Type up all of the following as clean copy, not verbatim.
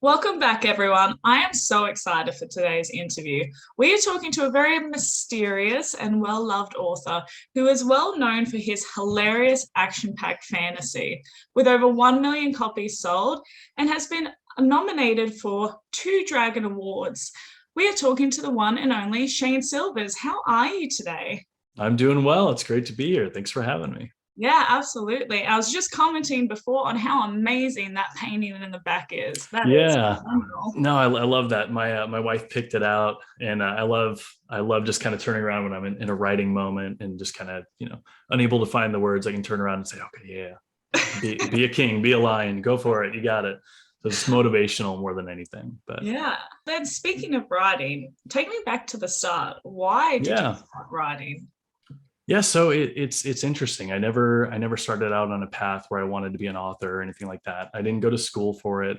Welcome back, everyone. I am so excited for today's interview. We are talking to a very mysterious and well-loved author who is well known for his hilarious action-packed fantasy, with over 1 million copies sold and has been nominated for 2 Dragon Awards. We are talking to the one and only Shayne Silvers. How are you today? I'm doing well. It's great to be here. Thanks for having me. Yeah, absolutely. I was just commenting before on how amazing that painting in the back is. That is Yeah, phenomenal. no, I love that. My wife picked it out, and I love just kind of turning around when I'm in a writing moment and just kind of unable to find the words. I can turn around and say, okay, yeah, be a king, be a lion, go for it, you got it. So it's motivational more than anything. But Yeah. Then speaking of writing, take me back to the start. Why did you yeah, start writing? yeah. So it's interesting. I never started out on a path where I wanted to be an author or anything like that. I didn't go to school for it.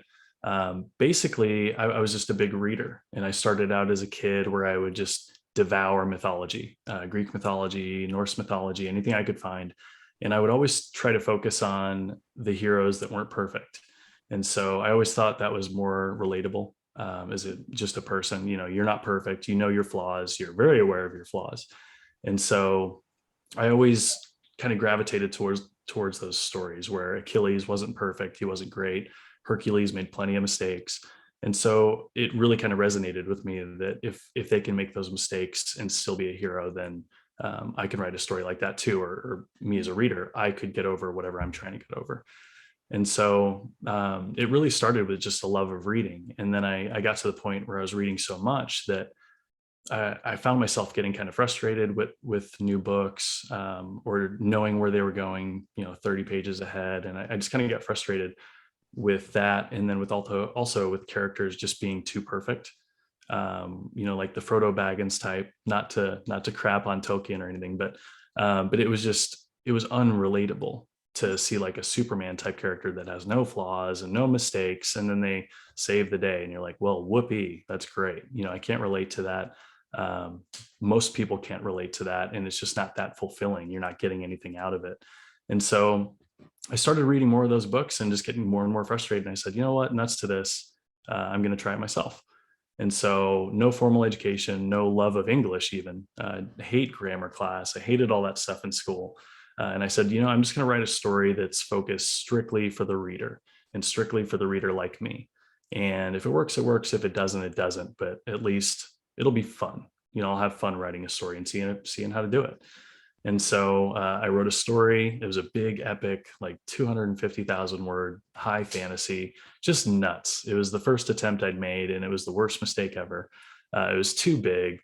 Basically, I was just a big reader, and I started out as a kid where I would just devour mythology, Greek mythology, Norse mythology, anything I could find, and I would always try to focus on the heroes that weren't perfect. And so I always thought that was more relatable. As just a person, you're not perfect, your flaws, you're very aware of your flaws. And so I always kind of gravitated towards those stories where Achilles wasn't perfect, he wasn't great. Hercules made plenty of mistakes. And so it really kind of resonated with me that if they can make those mistakes and still be a hero, then I can write a story like that too. Or me as a reader, I could get over whatever I'm trying to get over. And so it really started with just a love of reading. And then I got to the point where I was reading so much that I found myself getting kind of frustrated with new books, or knowing where they were going, 30 pages ahead. And I just kind of got frustrated with that. And then with also with characters just being too perfect, like the Frodo Baggins type, not to crap on Tolkien or anything, but it was unrelatable to see like a Superman type character that has no flaws and no mistakes, and then they save the day, and you're like, well, whoopee, that's great. I can't relate to that. Most people can't relate to that, and it's just not that fulfilling. You're not getting anything out of it. And so I started reading more of those books and just getting more and more frustrated. And I said, you know what, nuts to this. I'm going to try it myself. And so no formal education, no love of English, even hate grammar class. I hated all that stuff in school. And I said, I'm just going to write a story that's focused strictly for the reader and strictly for the reader like me. And if it works, it works. If it doesn't, it doesn't. But at least it'll be fun. I'll have fun writing a story and seeing how to do it. And so I wrote a story. It was a big epic, like 250,000 word high fantasy, just nuts. It was the first attempt I'd made, and it was the worst mistake ever. It was too big,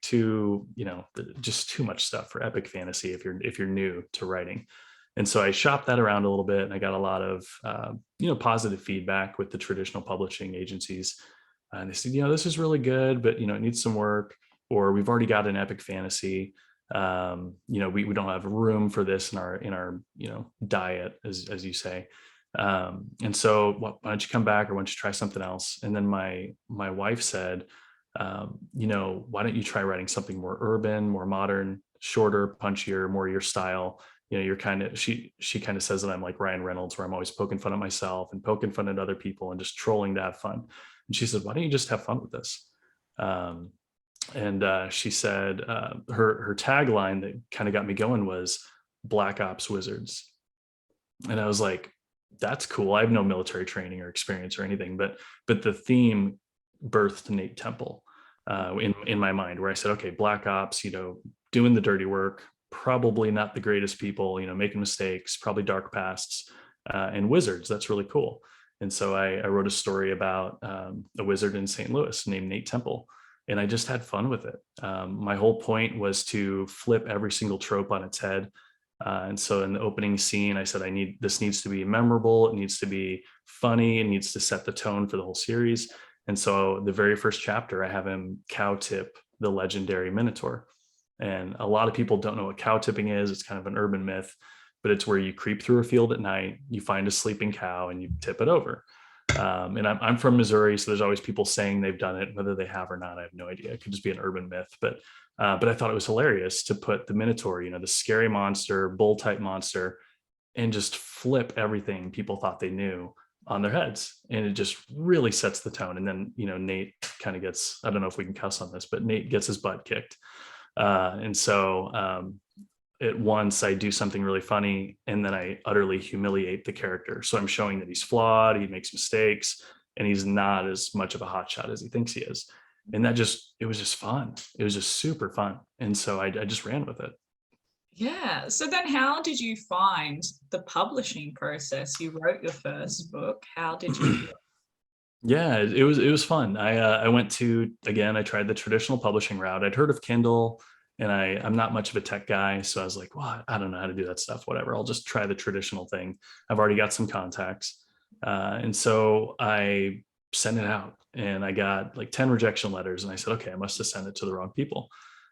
just too much stuff for epic fantasy if you're new to writing. And so I shopped that around a little bit, and I got a lot of positive feedback with the traditional publishing agencies. And they said, this is really good, but it needs some work, or we've already got an epic fantasy. We don't have room for this in our diet, as you say. And so why don't you come back, or why don't you try something else? And then my wife said, why don't you try writing something more urban, more modern, shorter, punchier, more your style. You're she kind of says that I'm like Ryan Reynolds, where I'm always poking fun at myself and poking fun at other people and just trolling to have fun. And she said, why don't you just have fun with this? And she said her tagline that kind of got me going was Black Ops Wizards. And I was like, that's cool. I have no military training or experience or anything, but the theme birthed Nate Temple in my mind, where I said, okay, Black Ops, doing the dirty work, probably not the greatest people, making mistakes, probably dark pasts, and wizards. That's really cool. And so I wrote a story about a wizard in St. Louis named Nate Temple. And I just had fun with it. My whole point was to flip every single trope on its head. And so in the opening scene, I said, this needs to be memorable. It needs to be funny. It needs to set the tone for the whole series. And so the very first chapter, I have him cow tip the legendary Minotaur. And a lot of people don't know what cow tipping is. It's kind of an urban myth, but it's where you creep through a field at night, you find a sleeping cow, and you tip it over. And I'm from Missouri, so there's always people saying they've done it. Whether they have or not, I have no idea. It could just be an urban myth. But I thought it was hilarious to put the Minotaur, the scary monster, bull type monster, and just flip everything people thought they knew on their heads, and it just really sets the tone. And then, Nate kind of gets, I don't know if we can cuss on this, but Nate gets his butt kicked. And so at once I do something really funny, and then I utterly humiliate the character. So I'm showing that he's flawed, he makes mistakes, and he's not as much of a hotshot as he thinks he is. And it was just fun. It was just super fun. And so I just ran with it. Yeah. So then how did you find the publishing process? You wrote your first book. How did you do it? Yeah, it was fun. I went to, again, I tried the traditional publishing route. I'd heard of Kindle, and I'm not much of a tech guy, so I was like, well, I don't know how to do that stuff. Whatever, I'll just try the traditional thing. I've already got some contacts, and so I sent it out, and I got like 10 rejection letters, and I said, okay, I must have sent it to the wrong people.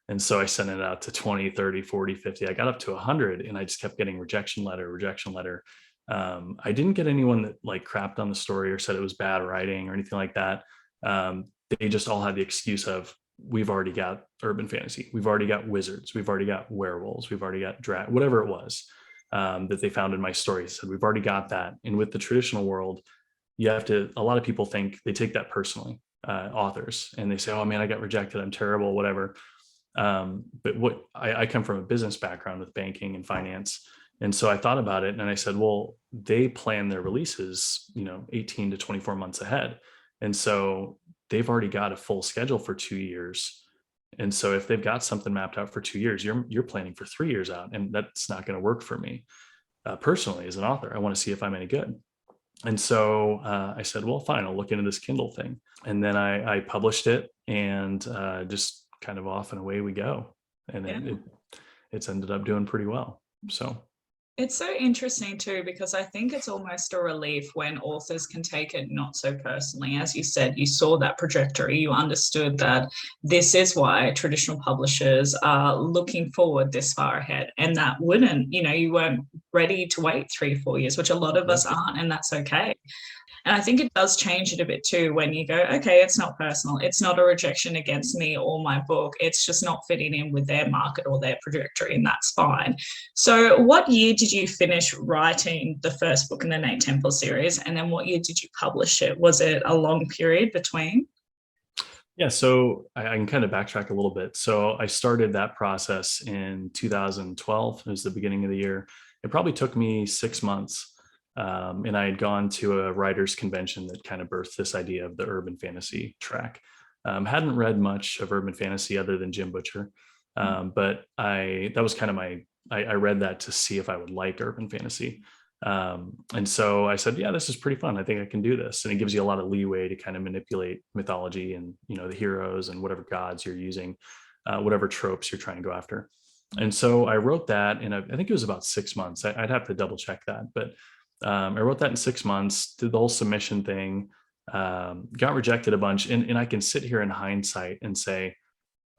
And so I sent it out to 20, 30, 40, 50. I got up to 100, and I just kept getting rejection letter, rejection letter. I didn't get anyone that like crapped on the story or said it was bad writing or anything like that. They just all had the excuse of, we've already got urban fantasy, we've already got wizards, we've already got werewolves, we've already got whatever it was that they found in my story. Said we've already got that. And with the traditional world, a lot of people think, they take that personally, authors, and they say, oh man, I got rejected, I'm terrible, whatever. But what I come from a business background with banking and finance. And so I thought about it, and I said, well, they plan their releases, 18 to 24 months ahead. And so they've already got a full schedule for 2 years. And so if they've got something mapped out for 2 years, you're planning for 3 years out, and that's not going to work for me. Personally, as an author, I want to see if I'm any good. And so I said, well, fine, I'll look into this Kindle thing. And then I published it, and just kind of off and away we go. And Yeah. it's ended up doing pretty well. So. It's so interesting too, because I think it's almost a relief when authors can take it not so personally. As you said, you saw that trajectory, you understood that this is why traditional publishers are looking forward this far ahead. And that wouldn't, you weren't ready to wait 3, 4 years, which a lot of us aren't, and that's okay. And I think it does change it a bit too when you go, okay, it's not personal. It's not a rejection against me or my book. It's just not fitting in with their market or their trajectory, and that's fine. So, what year did you finish writing the first book in the Nate Temple series? And then what year did you publish it? Was it a long period between? Yeah, so I can kind of backtrack a little bit. So I started that process in 2012. It was the beginning of the year. It probably took me 6 months. And I had gone to a writers convention that kind of birthed this idea of the urban fantasy track. Hadn't read much of urban fantasy other than Jim Butcher. But that was kind of I read that to see if I would like urban fantasy. And so I said, yeah, this is pretty fun. I think I can do this. And it gives you a lot of leeway to kind of manipulate mythology and, the heroes and whatever gods you're using, whatever tropes you're trying to go after. And so I wrote that in I think it was about 6 months. I'd have to double check that, but I wrote that in 6 months, did the whole submission thing, got rejected a bunch. And I can sit here in hindsight and say,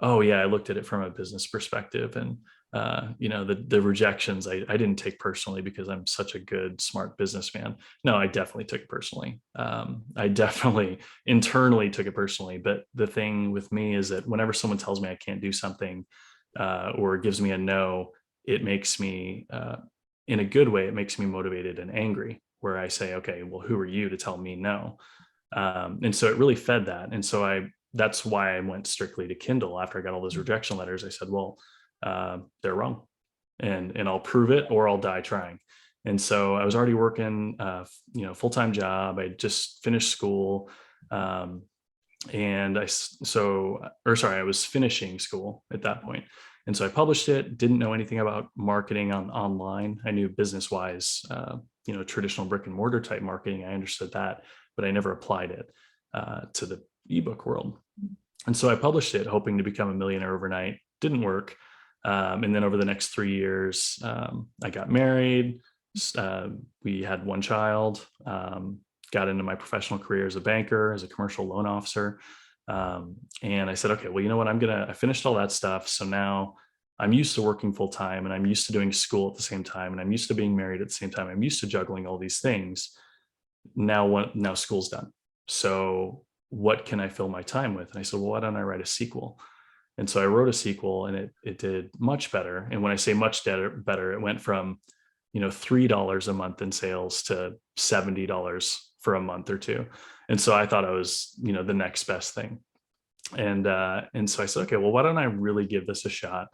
oh yeah, I looked at it from a business perspective, and the rejections I didn't take personally because I'm such a good, smart businessman. No, I definitely took it personally. I definitely internally took it personally. But the thing with me is that whenever someone tells me I can't do something, or gives me a no, it makes me, in a good way, it makes me motivated and angry, where I say, okay, well, who are you to tell me no? And so it really fed that. And so that's why I went strictly to Kindle after I got all those rejection letters. I said, well, they're wrong, and I'll prove it, or I'll die trying. And so I was already working, full-time job. I just finished school. I was finishing school at that point. And so I published it, didn't know anything about marketing online. I knew business wise, traditional brick and mortar type marketing. I understood that, but I never applied it to the ebook world. And so I published it hoping to become a millionaire overnight. Didn't work. And then over the next 3 years, I got married. We had one child, got into my professional career as a banker, as a commercial loan officer. And I said, okay, well, you know what? I finished all that stuff. So now I'm used to working full time, and I'm used to doing school at the same time, and I'm used to being married at the same time. I'm used to juggling all these things. Now school's done. So what can I fill my time with? And I said, well, why don't I write a sequel? And so I wrote a sequel, and it did much better. And when I say much better, it went from, $3 a month in sales to $70 for a month or two. And so I thought I was, the next best thing. And so I said, okay, well, why don't I really give this a shot?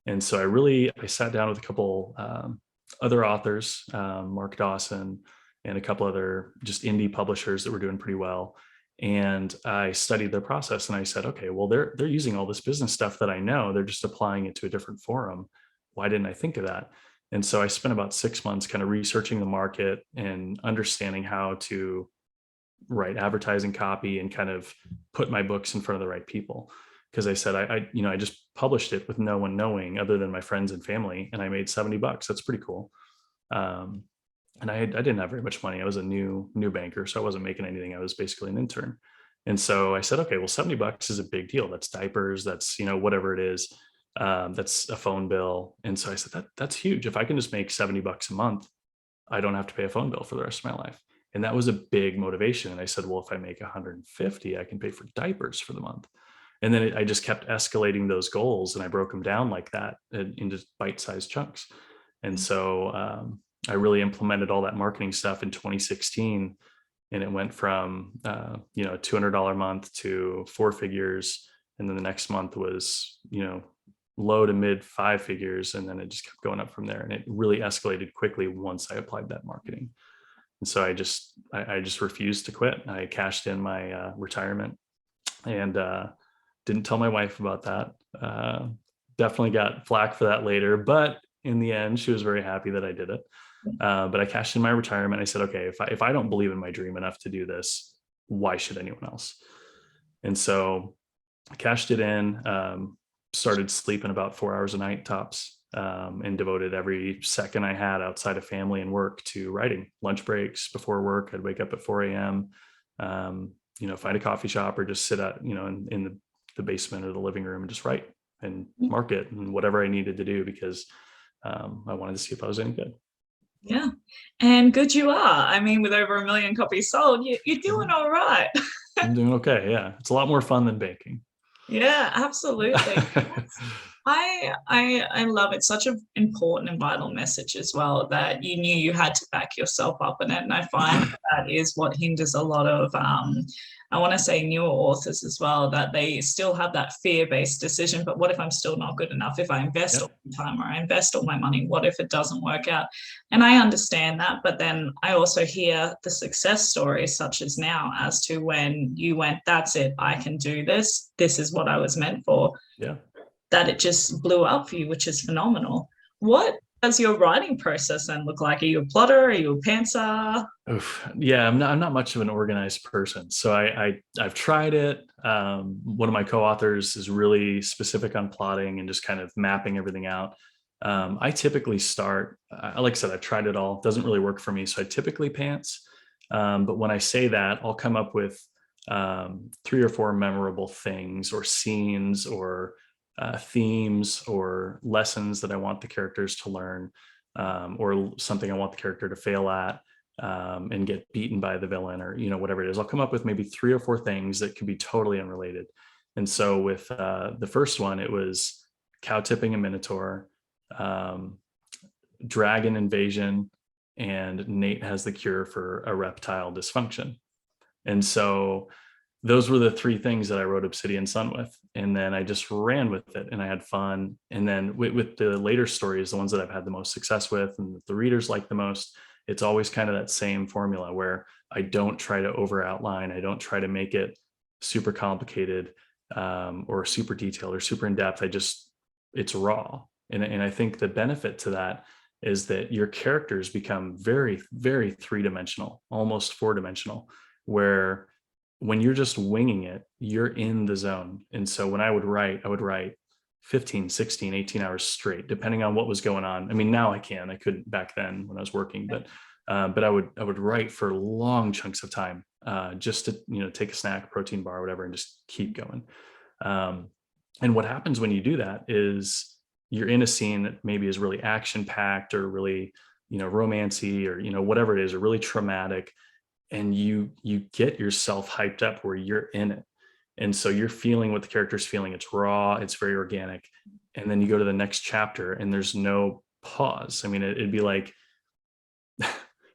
And so I sat down with a couple other authors, Mark Dawson and a couple other just indie publishers that were doing pretty well. And I studied their process and I said, okay, well, they're using all this business stuff that I know, they're just applying it to a different forum. Why didn't I think of that? And so I spent about 6 months kind of researching the market and understanding how to write advertising copy and kind of put my books in front of the right people. Because I said, I just published it with no one knowing other than my friends and family, and I made $70. That's pretty cool. And I didn't have very much money. I was a new banker, so I wasn't making anything. I was basically an intern. And so I said, okay, well, $70 is a big deal. That's diapers. That's, whatever it is. That's a phone bill. And so I said, that's huge. If I can just make $70 a month, I don't have to pay a phone bill for the rest of my life. And that was a big motivation. And I said, well, if I make 150, I can pay for diapers for the month. And then I just kept escalating those goals, and I broke them down like that into bite-sized chunks. And so I really implemented all that marketing stuff in 2016, and it went from $200 a month to 4 figures, and then the next month was low to mid 5 figures, and then it just kept going up from there. And it really escalated quickly once I applied that marketing. And so I just refused to quit. I cashed in my retirement, and didn't tell my wife about that. Definitely got flack for that later, but in the end, she was very happy that I did it. But I cashed in my retirement. I said, okay, if I don't believe in my dream enough to do this, why should anyone else? And so I cashed it in, started sleeping about 4 hours a night tops, and devoted every second I had outside of family and work to writing. Lunch breaks before work, I'd wake up at 4 a.m., find a coffee shop or just sit at, in the basement or the living room and just write and market and whatever I needed to do, because I wanted to see if I was any good. Yeah. And good you are. I mean, with over 1 million copies sold, you're doing all right. I'm doing okay. Yeah. It's a lot more fun than baking. Yeah, absolutely. I love it. Such an important and vital message as well, that you knew you had to back yourself up in it. And I find that is what hinders a lot of, I want to say newer authors as well, that they still have that fear-based decision. But what if I'm still not good enough? If I invest all my time or I invest all my money, what if it doesn't work out? And I understand that. But then I also hear the success stories, such as now, as to when you went, that's it, I can do this. This is what I was meant for. Yeah. That it just blew up for you, which is phenomenal. What does your writing process then look like? Are you a plotter? Are you a pantser? Oof. Yeah, I'm not much of an organized person. So I've tried it. One of my co-authors is really specific on plotting and just kind of mapping everything out. I typically start, like I said, I've tried it all. It doesn't really work for me. So I typically pants. But when I say that, I'll come up with 3 or 4 memorable things or scenes or themes or lessons that I want the characters to learn, or something I want the character to fail at, and get beaten by the villain, or whatever it is. I'll come up with maybe 3 or 4 things that could be totally unrelated. And so with the first one, it was cow tipping a minotaur, dragon invasion, and Nate has the cure for erectile dysfunction. And so those were the 3 things that I wrote Obsidian Sun with. And then I just ran with it and I had fun. And then with the later stories, the ones that I've had the most success with and that the readers like the most, it's always kind of that same formula where I don't try to over outline. I don't try to make it super complicated, or super detailed or super in depth. It's raw. And I think the benefit to that is that your characters become very, very 3-dimensional, almost 4-dimensional, where when you're just winging it, you're in the zone. And so when I would write 15, 16, 18 hours straight, depending on what was going on. I mean, now I couldn't back then when I was working, but I would write for long chunks of time, just to, take a snack, protein bar, whatever, and just keep going. And what happens when you do that is you're in a scene that maybe is really action packed or really, romancy or, whatever it is, or really traumatic. And you get yourself hyped up where you're in it. And so you're feeling what the character's feeling. It's raw, it's very organic. And then you go to the next chapter and there's no pause. I mean, it'd be like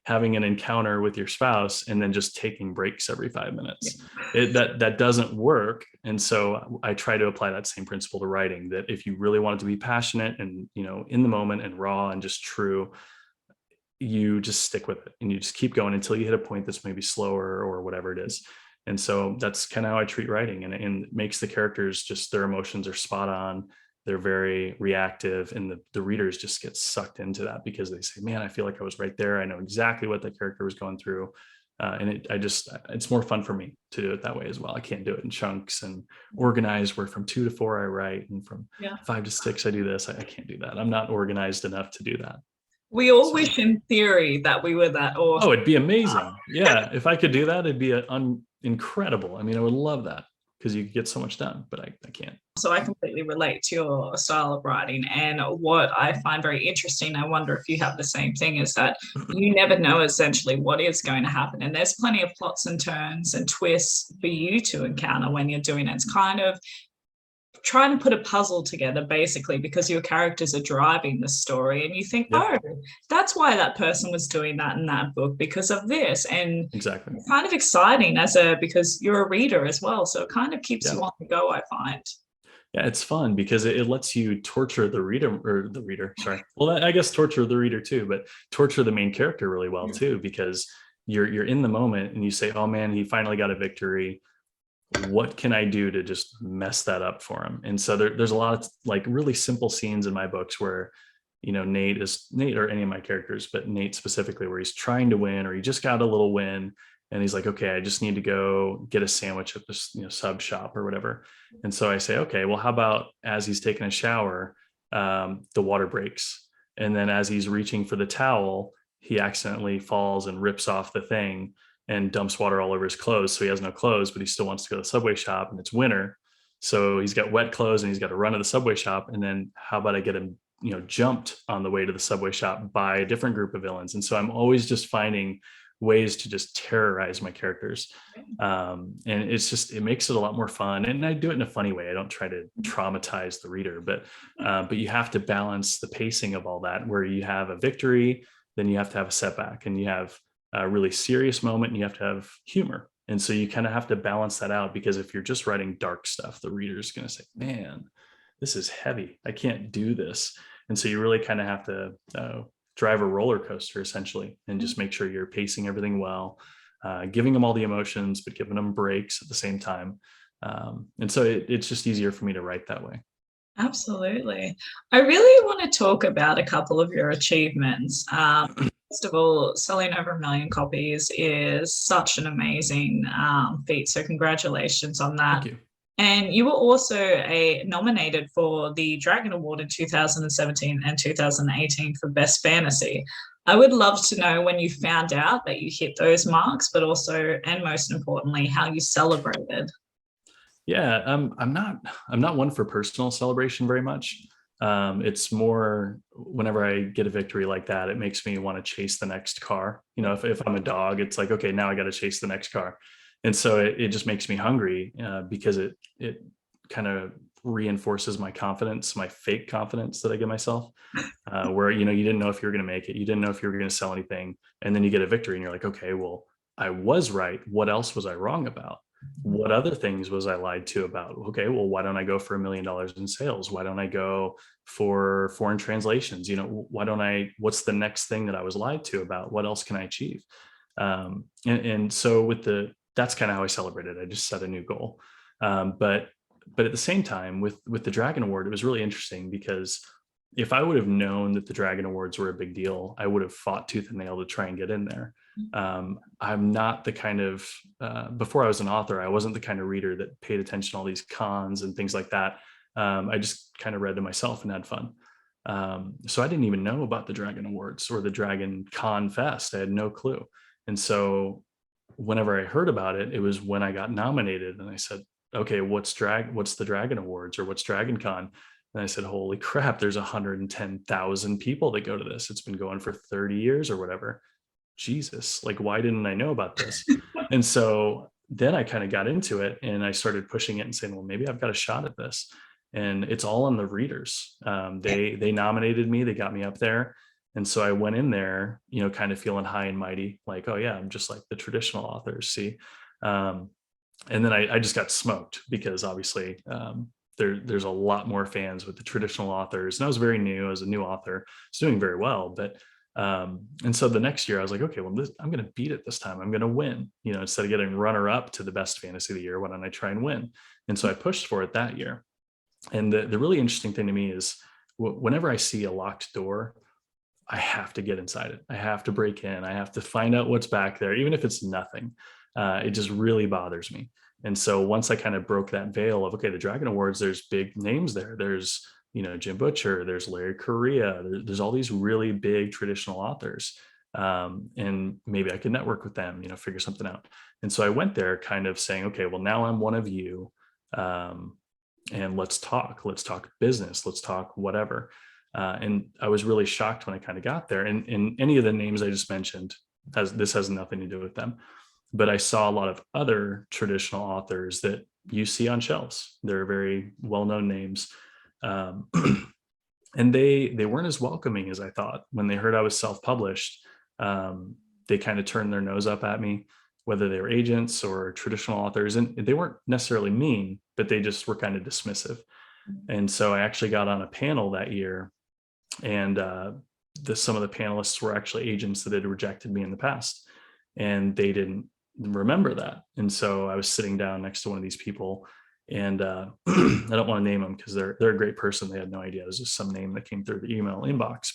having an encounter with your spouse and then just taking breaks every 5 minutes. That doesn't work. And so I try to apply that same principle to writing, that if you really want it to be passionate and, in the moment and raw and just true, you just stick with it and you just keep going until you hit a point that's maybe slower or whatever it is. And so that's kind of how I treat writing, and it makes the characters, just their emotions are spot on. They're very reactive, and the readers just get sucked into that because they say, man, I feel like I was right there. I know exactly what the character was going through. And it's more fun for me to do it that way as well. I can't do it in chunks and organized where from 2 to 4 I write and from 5 to 6 I do this. I can't do that. I'm not organized enough to do that. We all wish in theory that we were that awesome. Oh, it'd be amazing. Yeah. If I could do that, it'd be incredible. I mean, I would love that because you get so much done, but I can't. So I completely relate to your style of writing. And what I find very interesting, I wonder if you have the same thing, is that you never know essentially what is going to happen. And there's plenty of plots and turns and twists for you to encounter when you're doing it. It's kind of trying to put a puzzle together, basically, because your characters are driving the story and you think, oh, that's why that person was doing that in that book, because of this. And exactly, it's kind of exciting because you're a reader as well, so it kind of keeps you on the go, I find. Yeah, it's fun because it lets you torture the reader, sorry. Well, I guess torture the reader too, but torture the main character really well too, because you're in the moment and you say, oh man, he finally got a victory. What can I do to just mess that up for him? And so there's a lot of like really simple scenes in my books where, Nate or any of my characters, but Nate specifically, where he's trying to win or he just got a little win and he's like, okay, I just need to go get a sandwich at this, sub shop or whatever. And so I say, okay, well, how about as he's taking a shower, the water breaks. And then as he's reaching for the towel, he accidentally falls and rips off the thing and dumps water all over his clothes. So he has no clothes, but he still wants to go to the Subway shop and it's winter. So he's got wet clothes and he's got to run to the Subway shop. And then how about I get him, jumped on the way to the Subway shop by a different group of villains. And so I'm always just finding ways to just terrorize my characters. And it makes it a lot more fun. And I do it in a funny way. I don't try to traumatize the reader, but you have to balance the pacing of all that, where you have a victory, then you have to have a setback, and you have a really serious moment, and you have to have humor. And so you kind of have to balance that out, because if you're just writing dark stuff, the reader's going to say, man, this is heavy. I can't do this. And so you really kind of have to drive a roller coaster essentially, and just make sure you're pacing everything well, giving them all the emotions, but giving them breaks at the same time. And so it's just easier for me to write that way. Absolutely. I really want to talk about a couple of your achievements. First of all, selling over 1 million copies is such an amazing feat. So congratulations on that. Thank you. And you were also nominated for the Dragon Award in 2017 and 2018 for Best Fantasy. I would love to know when you found out that you hit those marks, but also, and most importantly, how you celebrated. Yeah, I'm not one for personal celebration very much. It's more whenever I get a victory like that, it makes me want to chase the next car. If I'm a dog, it's like, okay, now I got to chase the next car. And so it just makes me hungry because it kind of reinforces my confidence, my fake confidence that I give myself, where, you didn't know if you were going to make it. You didn't know if you were going to sell anything. And then you get a victory and you're like, okay, well, I was right. What else was I wrong about? What other things was I lied to about? Okay, well, why don't I go for $1 million in sales? Why don't I go for foreign translations? What's the next thing that I was lied to about? What else can I achieve? And so that's kind of how I celebrated. I just set a new goal. But at the same time, with the Dragon Award, it was really interesting, because if I would have known that the Dragon Awards were a big deal, I would have fought tooth and nail to try and get in there. I'm not the kind of, before I was an author, I wasn't the kind of reader that paid attention to all these cons and things like that. I just kind of read to myself and had fun. So I didn't even know about the Dragon Awards or the Dragon Con Fest. I had no clue. And so whenever I heard about it, it was when I got nominated, and I said, okay, what's the Dragon Awards, or what's Dragon Con? And I said, holy crap, there's 110,000 people that go to this. It's been going for 30 years or whatever. Jesus, like, why didn't I know about this? And so then I kind of got into it, and I started pushing it and saying, well, maybe I've got a shot at this. And it's all on the readers. They nominated me, they got me up there. And so I went in there, kind of feeling high and mighty, like, oh yeah, I'm just like the traditional authors, see. And then I just got smoked because obviously there's a lot more fans with the traditional authors. And I was very new as a new author. It's doing very well. But and so the next year I was like, okay, well, I'm going to beat it this time. I'm going to win, instead of getting runner up to the best fantasy of the year, why don't I try and win? And so I pushed for it that year. And the really interesting thing to me is whenever I see a locked door, I have to get inside it. I have to break in. I have to find out what's back there, even if it's nothing. It just really bothers me. And so once I kind of broke that veil of, okay, the Dragon Awards, there's big names there. There's, Jim Butcher, there's Larry Correia, there's all these really big traditional authors. And maybe I could network with them, figure something out. And so I went there kind of saying, okay, well, now I'm one of you. And let's talk business, let's talk whatever. And I was really shocked when I kind of got there. And any of the names I just mentioned, this has nothing to do with them. But I saw a lot of other traditional authors that you see on shelves. They're very well-known names. And they weren't as welcoming as I thought. When they heard I was self-published, they kind of turned their nose up at me, whether they were agents or traditional authors. And they weren't necessarily mean, but they just were kind of dismissive. And so I actually got on a panel that year, and some of the panelists were actually agents that had rejected me in the past, and they didn't remember that. And so I was sitting down next to one of these people, and I don't want to name them because they're a great person. They had no idea. It was just some name that came through the email inbox.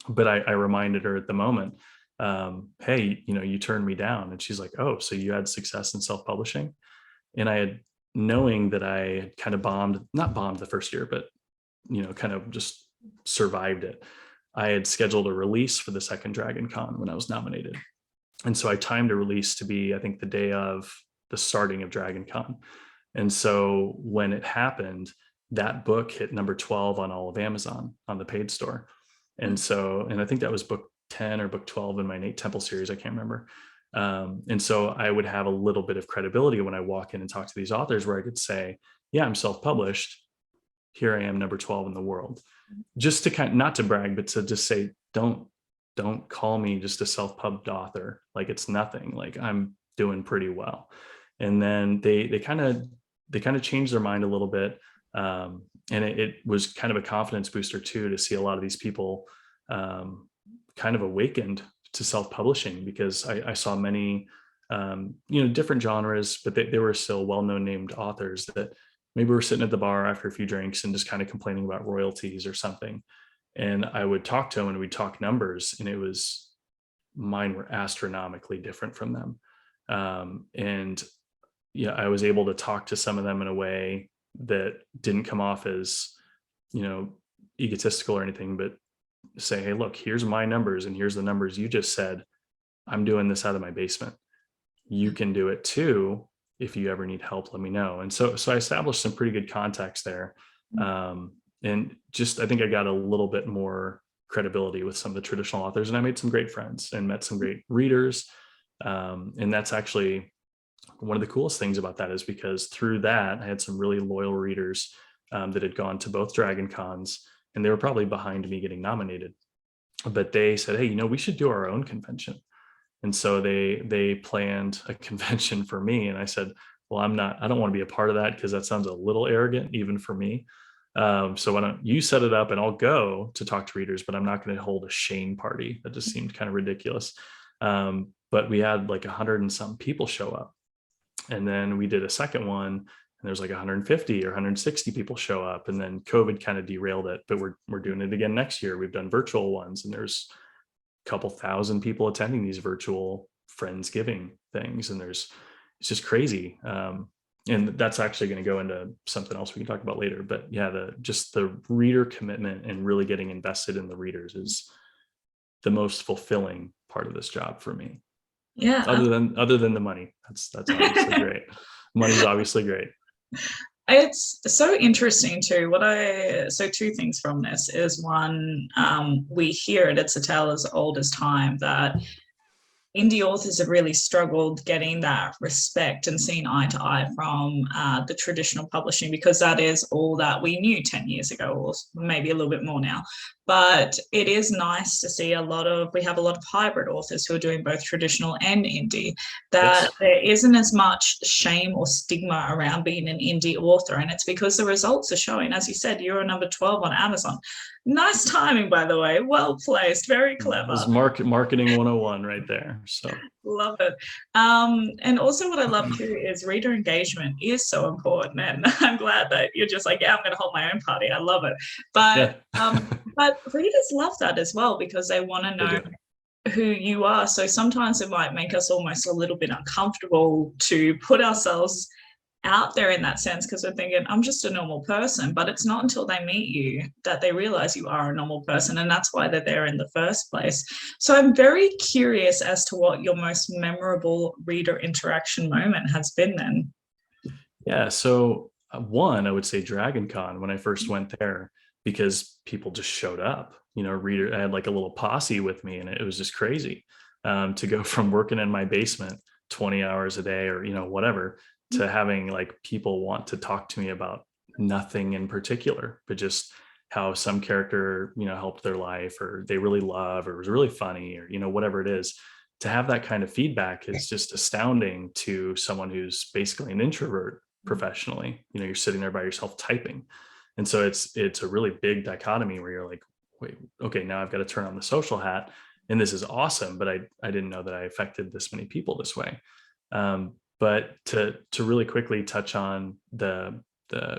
But I reminded her at the moment, hey, you turned me down. And she's like, oh, so you had success in self-publishing? And I had, knowing that I had kind of not bombed the first year, but, kind of just survived it. I had scheduled a release for the second Dragon Con when I was nominated. And so I timed a release to be, I think, the day of the starting of Dragon Con. And so when it happened, that book hit number 12 on all of Amazon on the paid store. And so, and I think that was book 10 or book 12 in my Nate Temple series. I can't remember. And so I would have a little bit of credibility when I walk in and talk to these authors, where I could say, yeah, I'm self-published. Here I am, number 12 in the world. Just to kind of, not to brag, but to just say, don't call me just a self-pubbed author. Like it's nothing. Like I'm doing pretty well. And then they kind of changed their mind a little bit. And it was kind of a confidence booster too, to see a lot of these people kind of awakened to self-publishing, because I saw many, different genres, but they were still well-known named authors that maybe were sitting at the bar after a few drinks and just kind of complaining about royalties or something. And I would talk to them and we'd talk numbers, and mine were astronomically different from them. And yeah, I was able to talk to some of them in a way that didn't come off as, egotistical or anything, but say, hey, look, here's my numbers and here's the numbers you just said. I'm doing this out of my basement. You can do it too. If you ever need help, let me know. And so I established some pretty good contacts there. And just, I think I got a little bit more credibility with some of the traditional authors, and I made some great friends and met some great readers. And that's actually one of the coolest things about that, is because through that, I had some really loyal readers that had gone to both Dragon Cons, and they were probably behind me getting nominated, but they said, hey, we should do our own convention. And so they planned a convention for me. And I said, well, I don't want to be a part of that, because that sounds a little arrogant, even for me. So why don't you set it up and I'll go to talk to readers, but I'm not going to hold a Shayne party. That just seemed kind of ridiculous. But we had like 100 and some people show up. And then we did a second one, and there's like 150 or 160 people show up. And then COVID kind of derailed it, but we're doing it again next year. We've done virtual ones, and there's a couple thousand people attending these virtual Friendsgiving things. And it's just crazy. And that's actually going to go into something else we can talk about later. But yeah, the reader commitment and really getting invested in the readers is the most fulfilling part of this job for me. Yeah. Other than the money, that's obviously great. Money's obviously great. It's so interesting too. So two things from this is, one, we hear it, it's a tale as old as time, that indie authors have really struggled getting that respect and seen eye to eye from the traditional publishing, because that is all that we knew 10 years ago, or maybe a little bit more now. But it is nice to see we have a lot of hybrid authors who are doing both traditional and indie, that Yes. there isn't as much shame or stigma around being an indie author. And it's because the results are showing. As you said, you're number 12 on Amazon. Nice timing, by the way. Well placed. Very It was clever. marketing 101 right there. So Love it. And also what I love too is reader engagement is so important. And I'm glad that you're just like, yeah, I'm going to hold my own party. I love it. yeah, But readers love that as well, because they want to they know do. who you are. So sometimes it might make us almost a little bit uncomfortable to put ourselves out there in that sense, because we're thinking, I'm just a normal person. But it's not until they meet you that they realize you are a normal person, and that's why they're there in the first place. So I'm very curious as to what your most memorable reader interaction moment has been then. Yeah. So one, I would say Dragon Con when I first went there, because people just showed up. I had like a little posse with me, and it was just crazy to go from working in my basement 20 hours a day, or whatever, to having like people want to talk to me about nothing in particular, but just how some character helped their life, or they really love, or was really funny, or whatever it is. To have that kind of feedback is just astounding to someone who's basically an introvert professionally. You're sitting there by yourself typing, and so it's a really big dichotomy where you're like, wait, okay, now I've got to turn on the social hat, and this is awesome, but I didn't know that I affected this many people this way. But to really quickly touch on the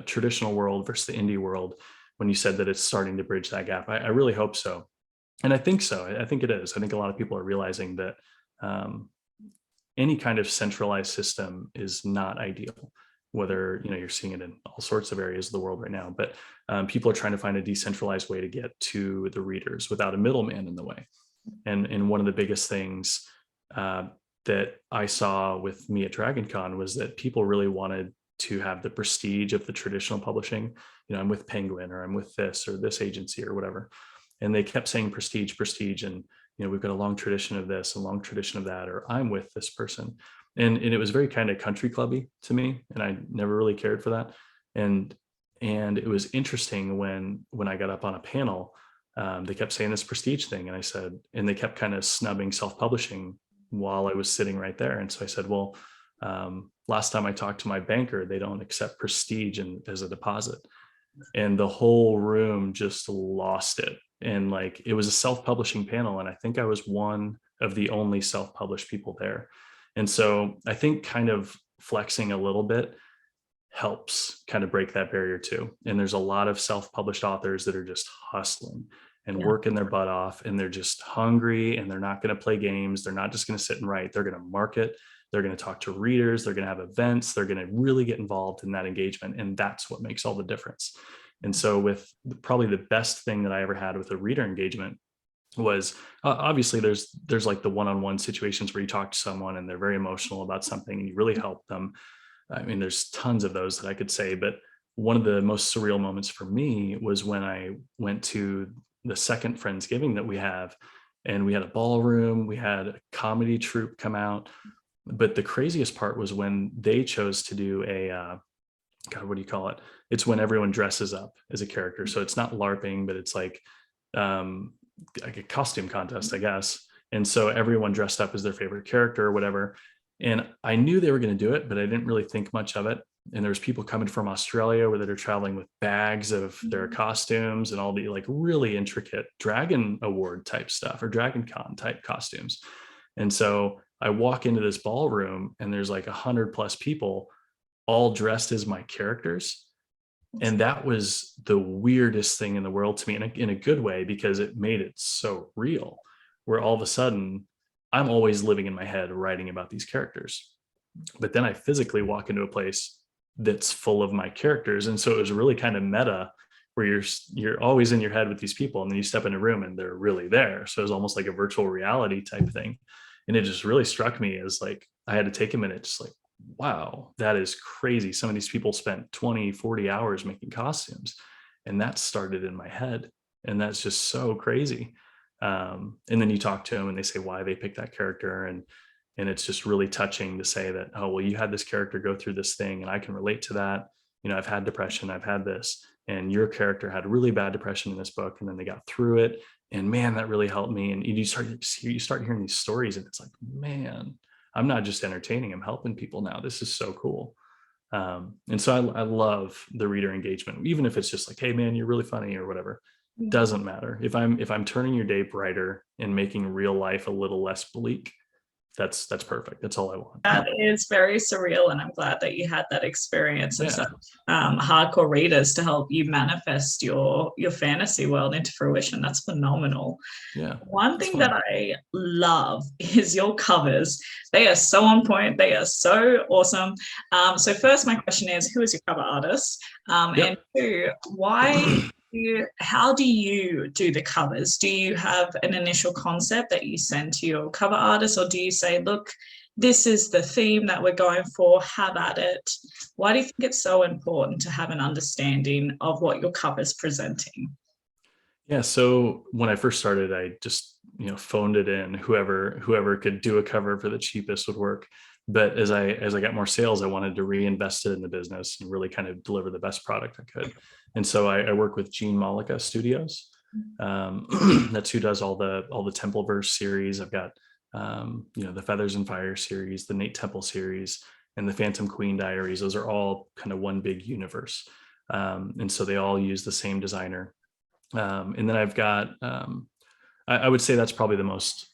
traditional world versus the indie world, when you said that it's starting to bridge that gap, I really hope so, and I think so. I think it is. I think a lot of people are realizing that um, any kind of centralized system is not ideal. Whether you're seeing it in all sorts of areas of the world right now, but people are trying to find a decentralized way to get to the readers without a middleman in the way. And one of the biggest things that I saw with me at DragonCon was that people really wanted to have the prestige of the traditional publishing. I'm with Penguin, or I'm with this or this agency or whatever, and they kept saying prestige, prestige, and we've got a long tradition of this, a long tradition of that, or I'm with this person. And it was very kind of country clubby to me, and I never really cared for that. And it was interesting when I got up on a panel, they kept saying this prestige thing, and I said, and they kept kind of snubbing self-publishing while I was sitting right there. And so I said, well, last time I talked to my banker, they don't accept prestige as a deposit. And the whole room just lost it. And like, it was a self-publishing panel, and I think I was one of the only self-published people there. And so I think kind of flexing a little bit helps kind of break that barrier too. And there's a lot of self-published authors that are just hustling and working their butt off, and they're just hungry, and they're not going to play games. They're not just going to sit and write. They're going to market. They're going to talk to readers. They're going to have events. They're going to really get involved in that engagement. And that's what makes all the difference. And so with probably the best thing that I ever had with a reader engagement was obviously there's like the one-on-one situations where you talk to someone and they're very emotional about something and you really help them. I mean, there's tons of those that I could say, but one of the most surreal moments for me was when I went to the second Friendsgiving that we have, and we had a ballroom, we had a comedy troupe come out. But the craziest part was when they chose to do God, what do you call it? It's when everyone dresses up as a character. So it's not LARPing, but it's like a costume contest, I guess. And so everyone dressed up as their favorite character or whatever. And I knew they were going to do it, but I didn't really think much of it. And there was people coming from Australia where they're traveling with bags of their costumes and all the like really intricate Dragon Award type stuff or Dragon Con type costumes. And so I walk into this ballroom and there's like 100+ people all dressed as my characters. And that was the weirdest thing in the world to me, in a good way, because it made it so real, where all of a sudden I'm always living in my head writing about these characters. But then I physically walk into a place that's full of my characters. And so it was really kind of meta, where you're always in your head with these people, and then you step in a room and they're really there. So it was almost like a virtual reality type thing. And it just really struck me as like, I had to take a minute, just like, wow, that is crazy. Some of these people spent 20, 40 hours making costumes, and that started in my head. And that's just so crazy. And then you talk to them and they say why they picked that character. And it's just really touching to say that, oh, well, you had this character go through this thing and I can relate to that. You know, I've had depression, I've had this, and your character had really bad depression in this book, and then they got through it. And man, that really helped me. And you start hearing these stories, and it's like, man, I'm not just entertaining, I'm helping people now. This is so cool. And so I love the reader engagement, even if it's just like, hey man, you're really funny or whatever. Doesn't matter. If I'm turning your day brighter and making real life a little less bleak, that's perfect. That's all I want. That is very surreal, and I'm glad that you had that experience of such hardcore readers to help you manifest your fantasy world into fruition. That's phenomenal. Yeah. One thing that I love is your covers. They are so on point. They are so awesome. So first, my question is, who is your cover artist? And two, how do you do the covers? Do you have an initial concept that you send to your cover artist, or do you say, look, this is the theme that we're going for, have at it? Why do you think it's so important to have an understanding of what your cover is presenting? Yeah. So when I first started, I just, phoned it in. Whoever could do a cover for the cheapest would work. But as I got more sales, I wanted to reinvest it in the business and really kind of deliver the best product I could. And so I work with Gene Malika Studios. That's who does all the Templeverse series. I've got the Feathers and Fire series, the Nate Temple series, and the Phantom Queen Diaries. Those are all kind of one big universe. And so they all use the same designer. And then I've got, I would say that's probably the most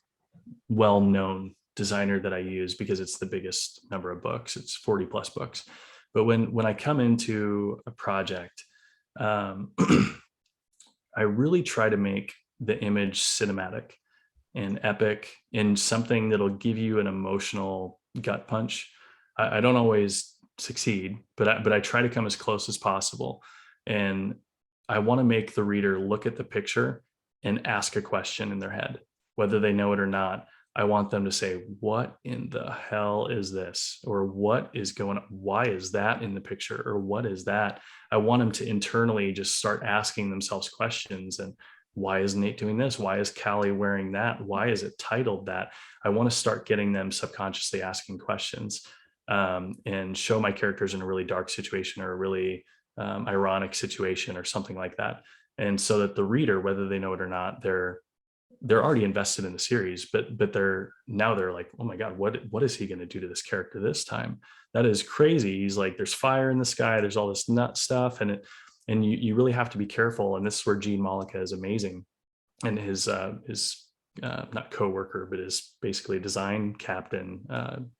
well-known designer that I use because it's the biggest number of books. It's 40 plus books. But when I come into a project, I really try to make the image cinematic and epic and something that'll give you an emotional gut punch. I don't always succeed, but I try to come as close as possible. And I want to make the reader look at the picture and ask a question in their head, whether they know it or not. I want them to say, what in the hell is this? Or what is going on? Why is that in the picture? Or what is that? I want them to internally just start asking themselves questions. And why is Nate doing this? Why is Callie wearing that? Why is it titled that? I want to start getting them subconsciously asking questions, and show my characters in a really dark situation or a really ironic situation or something like that. And so that the reader, whether they know it or not, they're already invested in the series, but they're like, oh my God, what is he going to do to this character this time? That is crazy. He's like, there's fire in the sky, there's all this nut stuff. And you really have to be careful. And this is where Gene Malika is amazing. And his not coworker, but his basically design captain,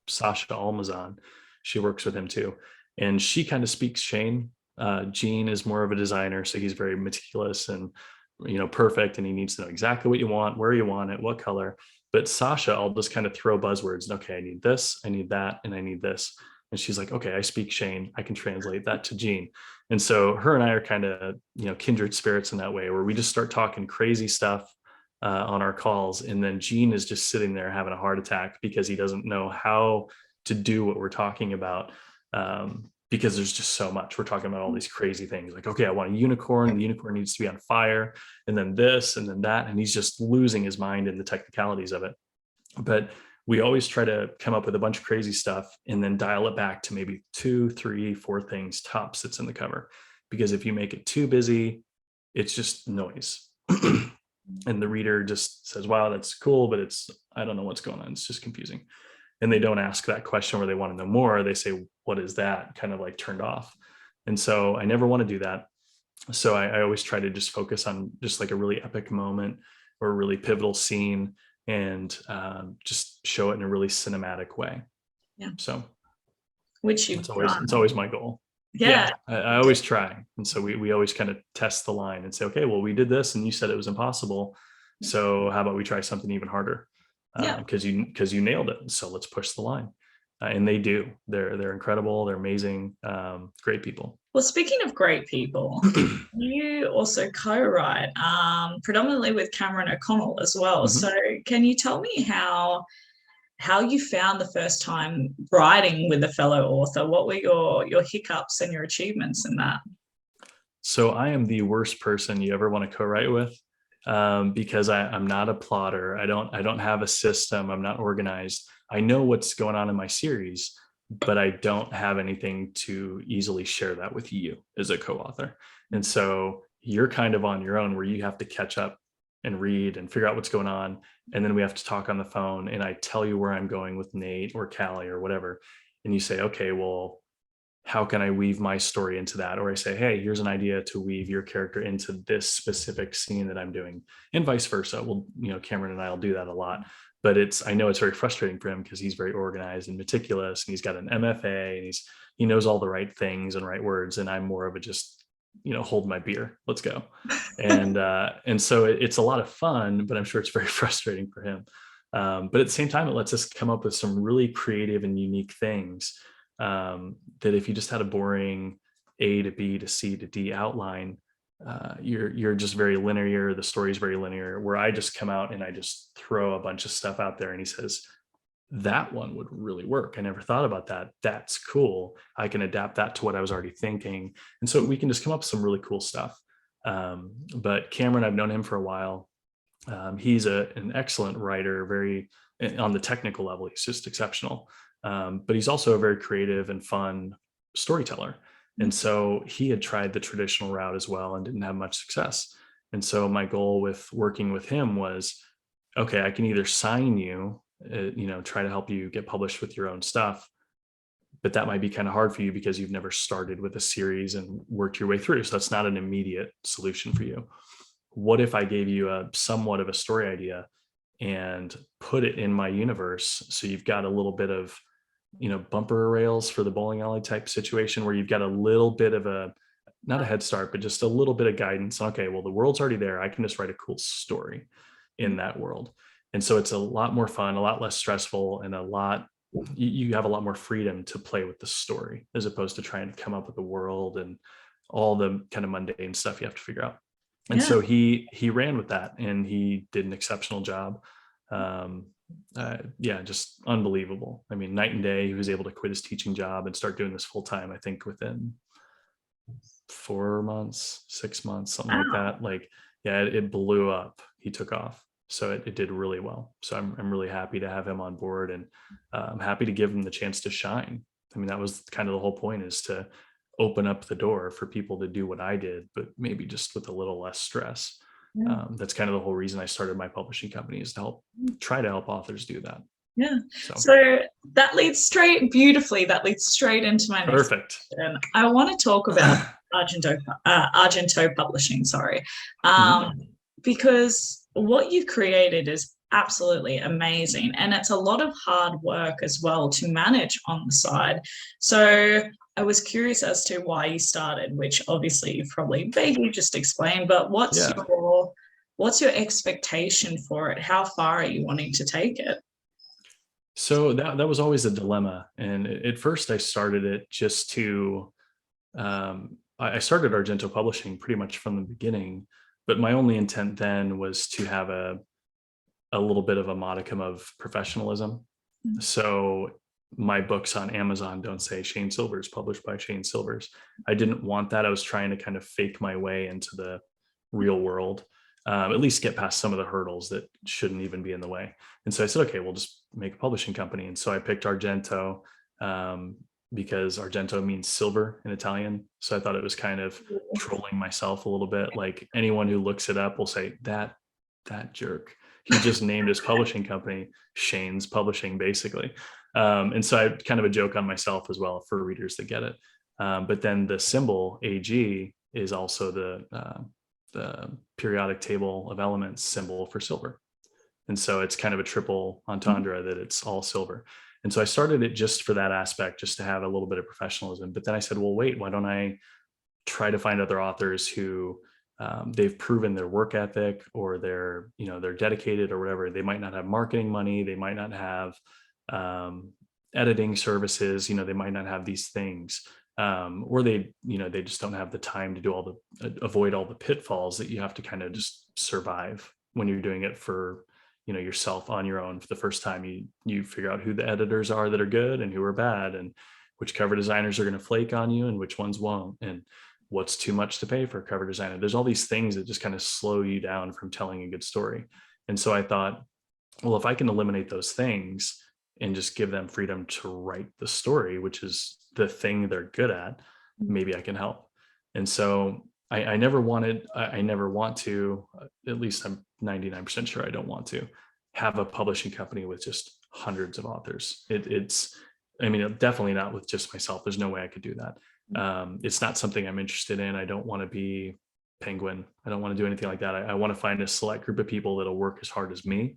Sasha Almazan, she works with him too. And she kind of speaks Shane. Gene is more of a designer. So he's very meticulous and perfect, and he needs to know exactly what you want, where you want it, what color. But Sasha, I'll just kind of throw buzzwords. Okay, I need this, I need that, and I need this. And she's like, okay, I speak Shane, I can translate that to Gene. And so her and I are kind of kindred spirits in that way, where we just start talking crazy stuff on our calls, and then Gene is just sitting there having a heart attack because he doesn't know how to do what we're talking about. Because there's just so much. We're talking about all these crazy things like, okay, I want a unicorn. The unicorn needs to be on fire, and then this, and then that. And he's just losing his mind in the technicalities of it. But we always try to come up with a bunch of crazy stuff and then dial it back to maybe 2, 3, 4 things tops that's in the cover. Because if you make it too busy, it's just noise. And the reader just says, wow, that's cool, but I don't know what's going on. It's just confusing. And they don't ask that question where they want to know more. They say, what is that? Kind of like turned off. And so I never want to do that. So I always try to just focus on just like a really epic moment or a really pivotal scene, and just show it in a really cinematic way. Yeah. So it's always my goal. Yeah. I always try. And so we always kind of test the line and say, okay, well, we did this and you said it was impossible. So how about we try something even harder? Because you nailed it. So let's push the line. And they do. They're incredible. They're amazing. Great people. Well, speaking of great people, you also co-write predominantly with Cameron O'Connell as well. Mm-hmm. So can you tell me how you found the first time writing with a fellow author? What were your hiccups and your achievements in that? So I am the worst person you ever want to co-write with. because I'm not a plotter. I don't have a system. I'm not organized. I know what's going on in my series, but I don't have anything to easily share that with you as a co-author. And so you're kind of on your own, where you have to catch up and read and figure out what's going on. And then we have to talk on the phone, and I tell you where I'm going with Nate or Callie or whatever. And you say, okay, well, how can I weave my story into that? Or I say, hey, here's an idea to weave your character into this specific scene that I'm doing, and vice versa. Well, Cameron and I will do that a lot, but I know it's very frustrating for him because he's very organized and meticulous, and he's got an MFA, and he knows all the right things and right words. And I'm more of a just, hold my beer, let's go. And so it's a lot of fun, but I'm sure it's very frustrating for him. But at the same time, it lets us come up with some really creative and unique things, that if you just had a boring A to B to C to D outline, you're just very linear. The story is very linear, where I just come out and I just throw a bunch of stuff out there, and he says, that one would really work. I never thought about that. That's cool. I can adapt that to what I was already thinking. And so we can just come up with some really cool stuff. But Cameron, I've known him for a while. He's an excellent writer, very on the technical level. He's just exceptional. But he's also a very creative and fun storyteller. And so he had tried the traditional route as well and didn't have much success. And so my goal with working with him was, okay, I can either sign you, try to help you get published with your own stuff, but that might be kind of hard for you because you've never started with a series and worked your way through. So that's not an immediate solution for you. What if I gave you a somewhat of a story idea and put it in my universe? So you've got a little bit of, bumper rails for the bowling alley type situation, where you've got a little bit of not a head start, but just a little bit of guidance. Okay, well, the world's already there. I can just write a cool story in that world. And so it's a lot more fun, a lot less stressful, and you have a lot more freedom to play with the story, as opposed to trying to come up with the world and all the kind of mundane stuff you have to figure out. And so he ran with that, and he did an exceptional job. Just unbelievable. I mean, night and day. He was able to quit his teaching job and start doing this full time, I think within 4 months, 6 months, something like that. It blew up. He took off. So it did really well. So I'm really happy to have him on board, and I'm happy to give him the chance to shine. I mean, that was kind of the whole point, is to open up the door for people to do what I did, but maybe just with a little less stress. That's kind of the whole reason I started my publishing company, is to try to help authors do that. Yeah. So that leads straight into my next Perfect. question. I want to talk about Argento Publishing, because what you've created is absolutely amazing, and it's a lot of hard work as well to manage on the side. So I was curious as to why you started, which obviously you've probably vaguely just explained, but what's your expectation for it? How far are you wanting to take it? So that was always a dilemma. And at first I started it just to, I started Argento Publishing pretty much from the beginning, but my only intent then was to have a little bit of a modicum of professionalism. So my books on Amazon don't say Shayne Silvers, published by Shayne Silvers. I didn't want that. I was trying to kind of fake my way into the real world, at least get past some of the hurdles that shouldn't even be in the way. And so I said, okay, we'll just make a publishing company. And so I picked Argento, because Argento means silver in Italian. So I thought it was kind of trolling myself a little bit. Like, anyone who looks it up will say, that jerk, he just named his publishing company Shayne's Publishing, basically. And so I kind of a joke on myself as well for readers that get it. But then the symbol AG is also the periodic table of elements symbol for silver. And so it's kind of a triple entendre that it's all silver. And so I started it just for that aspect, just to have a little bit of professionalism. But then I said, well, wait, why don't I try to find other authors who they've proven their work ethic, or they're dedicated or whatever. They might not have marketing money. They might not have editing services. They might not have these things, or they just don't have the time to do avoid all the pitfalls that you have to kind of just survive when you're doing it for, yourself on your own. For the first time, you figure out who the editors are that are good and who are bad, and which cover designers are going to flake on you and which ones won't. And what's too much to pay for a cover designer? There's all these things that just kind of slow you down from telling a good story. And so I thought, well, if I can eliminate those things and just give them freedom to write the story, which is the thing they're good at, maybe I can help. And so I never want to, at least I'm 99% sure I don't want to have a publishing company with just hundreds of authors. I mean, definitely not with just myself. There's no way I could do that. It's not something I'm interested in. I don't want to be Penguin. I don't want to do anything like that. I want to find a select group of people that'll work as hard as me,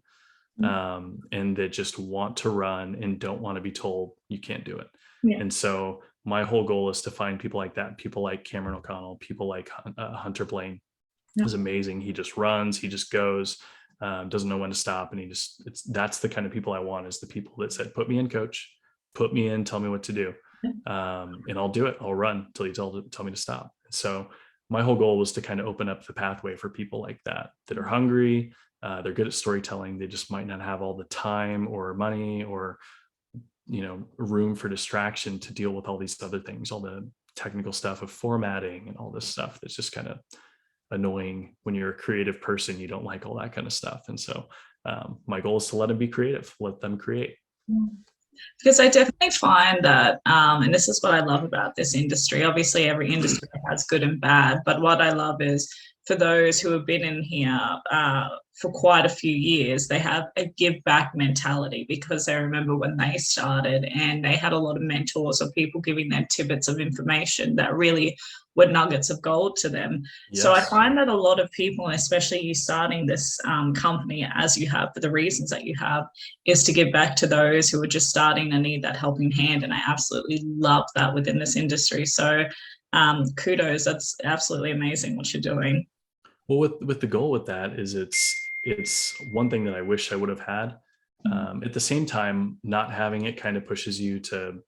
and that just want to run and don't want to be told you can't do it. Yeah. And so my whole goal is to find people like that, people like Cameron O'Connell, people like Hunter Blaine. Is amazing. He just runs, he just goes, doesn't know when to stop. And that's the kind of people I want, is the people that said, put me in, coach, put me in, tell me what to do. And I'll do it. I'll run till you tell me to stop. So my whole goal was to kind of open up the pathway for people like that are hungry. They're good at storytelling. They just might not have all the time or money or, room for distraction to deal with all these other things, all the technical stuff of formatting and all this stuff that's just kind of annoying. When you're a creative person, you don't like all that kind of stuff. And so my goal is to let them be creative, let them create. Because I definitely find that, and this is what I love about this industry. Obviously, every industry has good and bad, but what I love is for those who have been in here for quite a few years, they have a give back mentality, because they remember when they started and they had a lot of mentors or people giving them tidbits of information that really were nuggets of gold to them. Yes. So I find that a lot of people, especially you starting this company as you have for the reasons that you have, is to give back to those who are just starting and need that helping hand. And I absolutely love that within this industry. So kudos, that's absolutely amazing what you're doing. Well, with the goal with that is it's one thing that I wish I would have had. At the same time, not having it kind of pushes you to,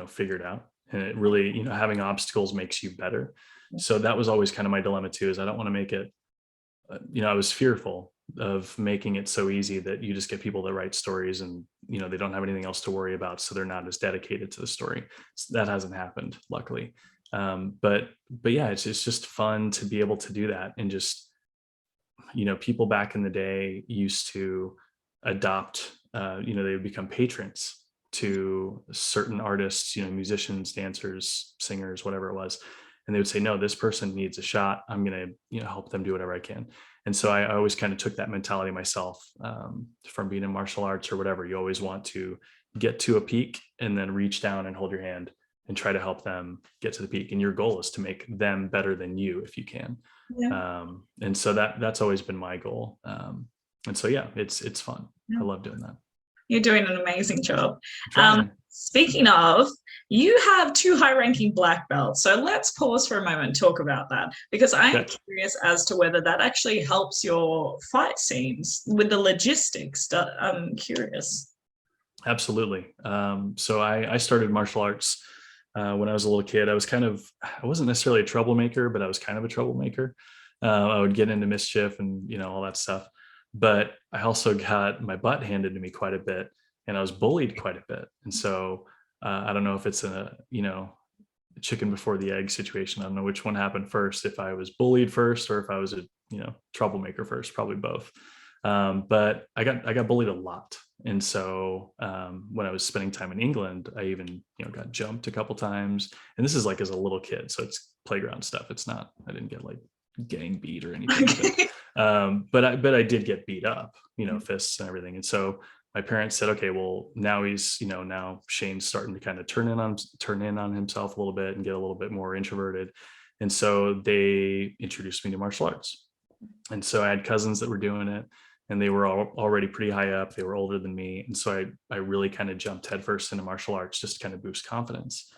figure it out. And it really, having obstacles makes you better. So that was always kind of my dilemma too, is I don't want to make it, I was fearful of making it so easy that you just get people that write stories and, they don't have anything else to worry about. So they're not as dedicated to the story. So that hasn't happened, luckily. But yeah, it's just fun to be able to do that. And just, people back in the day used to adopt, they would become patrons to certain artists, musicians, dancers, singers, whatever it was. And they would say, no, this person needs a shot. I'm going to, help them do whatever I can. And so I always kind of took that mentality myself, from being in martial arts or whatever. You always want to get to a peak and then reach down and hold your hand and try to help them get to the peak. And your goal is to make them better than you if you can. Yeah. And so that's always been my goal. And so, yeah, it's fun. Yeah. I love doing that. You're doing an amazing job. Speaking of, you have 2 high-ranking black belts. So let's pause for a moment and talk about that, because I am curious as to whether that actually helps your fight scenes with the logistics. I'm curious. Absolutely. So I started martial arts when I was a little kid. I wasn't necessarily a troublemaker, but I was kind of a troublemaker. I would get into mischief and, all that stuff. But I also got my butt handed to me quite a bit, and I was bullied quite a bit. And so I don't know if it's a, chicken before the egg situation. I don't know which one happened first, if I was bullied first or if I was a, troublemaker first, probably both. But I got bullied a lot. And so when I was spending time in England, I even, got jumped a couple times. And this is like as a little kid. So it's playground stuff. It's not, I didn't get like gang beat or anything. But I did get beat up, fists and everything. And so my parents said, okay, well, now he's, now Shayne's starting to kind of turn in on himself a little bit and get a little bit more introverted. And so they introduced me to martial arts. And so I had cousins that were doing it, and they were already pretty high up. They were older than me. And so I really kind of jumped headfirst into martial arts just to kind of boost confidence.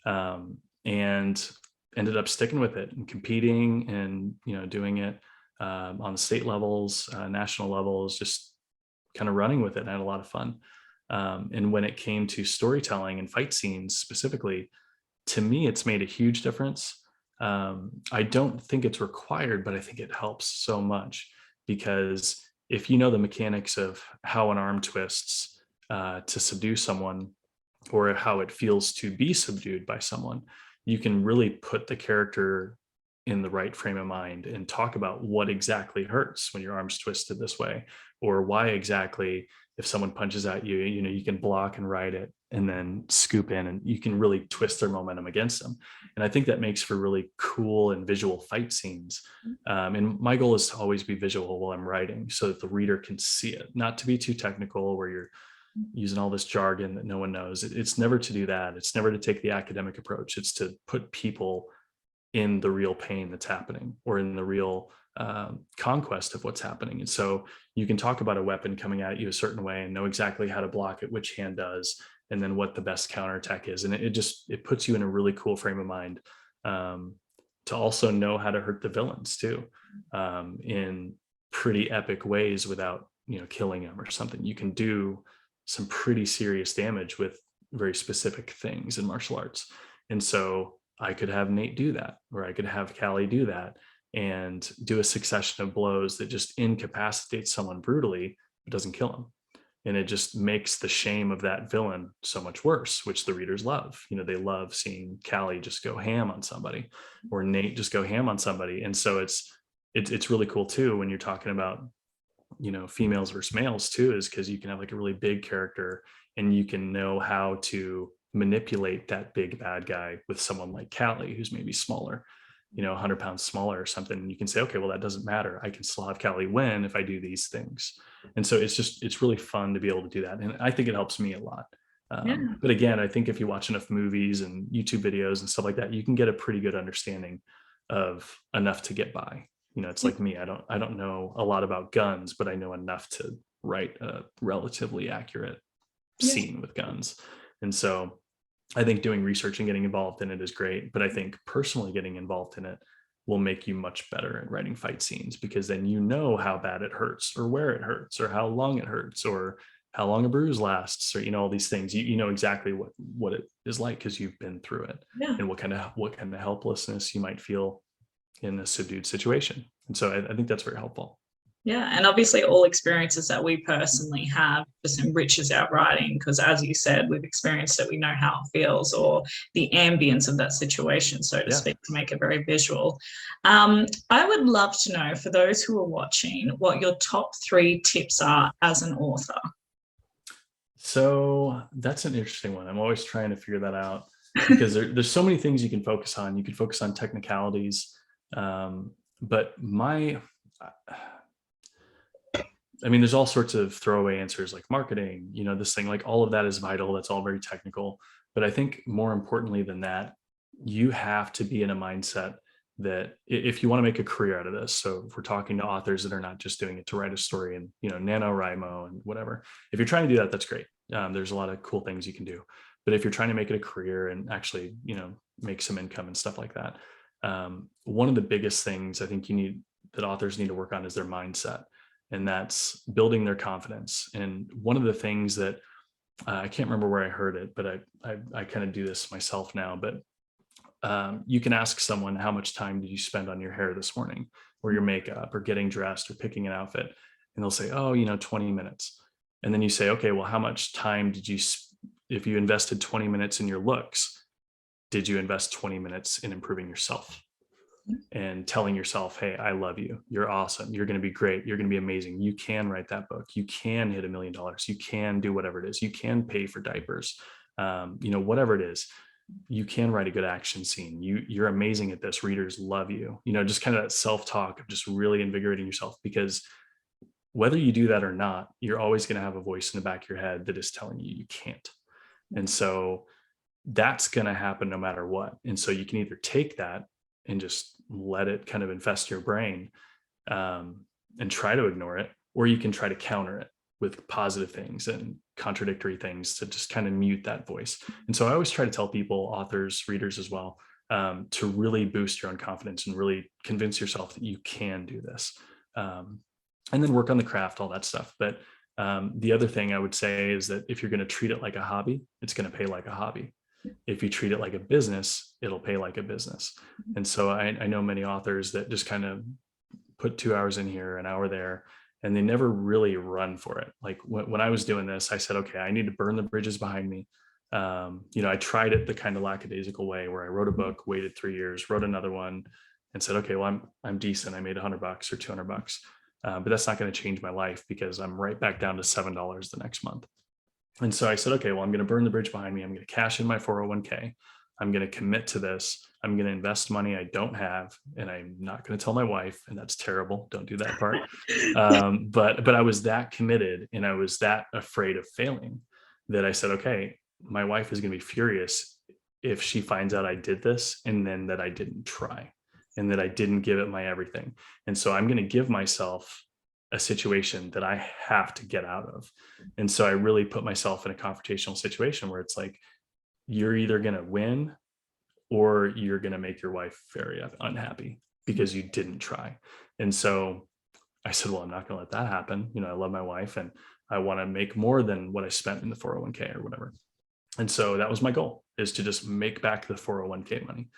And ended up sticking with it and competing and, doing it on the state levels, national levels, just kind of running with it. And I had a lot of fun. And when it came to storytelling and fight scenes specifically, to me, it's made a huge difference. I don't think it's required, but I think it helps so much, because if you know the mechanics of how an arm twists to subdue someone, or how it feels to be subdued by someone, you can really put the character in the right frame of mind and talk about what exactly hurts when your arm's twisted this way, or why exactly, if someone punches at you, you can block and ride it and then scoop in, and you can really twist their momentum against them. And I think that makes for really cool and visual fight scenes. And my goal is to always be visual while I'm writing so that the reader can see it, not to be too technical where you're using all this jargon that no one knows. It's never to do that. It's never to take the academic approach. It's to put people in the real pain that's happening, or in the real conquest of what's happening. And so you can talk about a weapon coming at you a certain way and know exactly how to block it, which hand does, and then what the best counterattack is. And it puts you in a really cool frame of mind, to also know how to hurt the villains too, in pretty epic ways without, killing them or something. You can do some pretty serious damage with very specific things in martial arts. And so I could have Nate do that, or I could have Callie do that, and do a succession of blows that just incapacitates someone brutally, but doesn't kill him. And it just makes the shame of that villain so much worse, which the readers love. They love seeing Callie just go ham on somebody, or Nate just go ham on somebody. And so it's really cool too when you're talking about, females versus males too, is because you can have like a really big character and you can know how to manipulate that big bad guy with someone like Callie, who's maybe smaller, 100 pounds smaller or something. And you can say, okay, well, that doesn't matter. I can still have Callie win if I do these things. And so it's really fun to be able to do that. And I think it helps me a lot. But again, I think if you watch enough movies and YouTube videos and stuff like that, you can get a pretty good understanding of enough to get by. It's like me, I don't know a lot about guns, but I know enough to write a relatively accurate scene with guns. And so I think doing research and getting involved in it is great, but I think personally getting involved in it will make you much better at writing fight scenes, because then you know how bad it hurts, or where it hurts, or how long it hurts, or how long a bruise lasts, or all these things. You know exactly what it is like because you've been through it, and what kind of helplessness you might feel in a subdued situation. And so I think that's very helpful. Yeah, and obviously all experiences that we personally have just enriches our writing, because as you said, we've experienced it, we know how it feels, or the ambience of that situation, so to speak, to make it very visual. I would love to know, for those who are watching, what your top 3 tips are as an author. So that's an interesting one. I'm always trying to figure that out, because there's so many things you can focus on. You can focus on technicalities, but there's all sorts of throwaway answers like marketing, this thing, like all of that is vital. That's all very technical. But I think more importantly than that, you have to be in a mindset that if you want to make a career out of this, so if we're talking to authors that are not just doing it to write a story and, NaNoWriMo and whatever, if you're trying to do that, that's great. There's a lot of cool things you can do. But if you're trying to make it a career and actually, make some income and stuff like that, one of the biggest things I think that authors need to work on is their mindset. And that's building their confidence. And one of the things that I can't remember where I heard it, but I kind of do this myself now, but you can ask someone, how much time did you spend on your hair this morning, or your makeup, or getting dressed, or picking an outfit? And they'll say, 20 minutes. And then you say, okay, well, how much time did you, if you invested 20 minutes in your looks, did you invest 20 minutes in improving yourself? And telling yourself, hey, I love you. You're awesome. You're going to be great. You're going to be amazing. You can write that book. You can hit $1 million. You can do whatever it is. You can pay for diapers. Whatever it is, you can write a good action scene. You're amazing at this. Readers love you. Just kind of that self-talk of just really invigorating yourself, because whether you do that or not, you're always going to have a voice in the back of your head that is telling you can't. And so that's going to happen no matter what. And so you can either take that and just let it kind of infest your brain, and try to ignore it, or you can try to counter it with positive things and contradictory things to just kind of mute that voice. And so I always try to tell people, authors, readers as well, to really boost your own confidence and really convince yourself that you can do this, and then work on the craft, all that stuff. But the other thing I would say is that if you're going to treat it like a hobby, it's going to pay like a hobby. If you treat it like a business, it'll pay like a business. And so I know many authors that just kind of put 2 hours in here, an hour there, and they never really run for it. Like when I was doing this, I said, okay, I need to burn the bridges behind me. I tried it the kind of lackadaisical way where I wrote a book, waited 3 years, wrote another one, and said, okay, well, I'm decent. I made $100 or $200, but that's not going to change my life because I'm right back down to $7 the next month. And so I said, okay, well, I'm going to burn the bridge behind me. I'm going to cash in my 401k. I'm going to commit to this. I'm going to invest money I don't have, and I'm not going to tell my wife, and that's terrible. Don't do that part. But I was that committed, and I was that afraid of failing that I said, okay, my wife is going to be furious if she finds out I did this and then that I didn't try and that I didn't give it my everything. And so I'm going to give myself a situation that I have to get out of. And so I really put myself in a confrontational situation where it's like, you're either going to win or you're going to make your wife very unhappy because you didn't try. And so I said, well, I'm not going to let that happen. I love my wife and I want to make more than what I spent in the 401k or whatever. And so that was my goal, is to just make back the 401k money.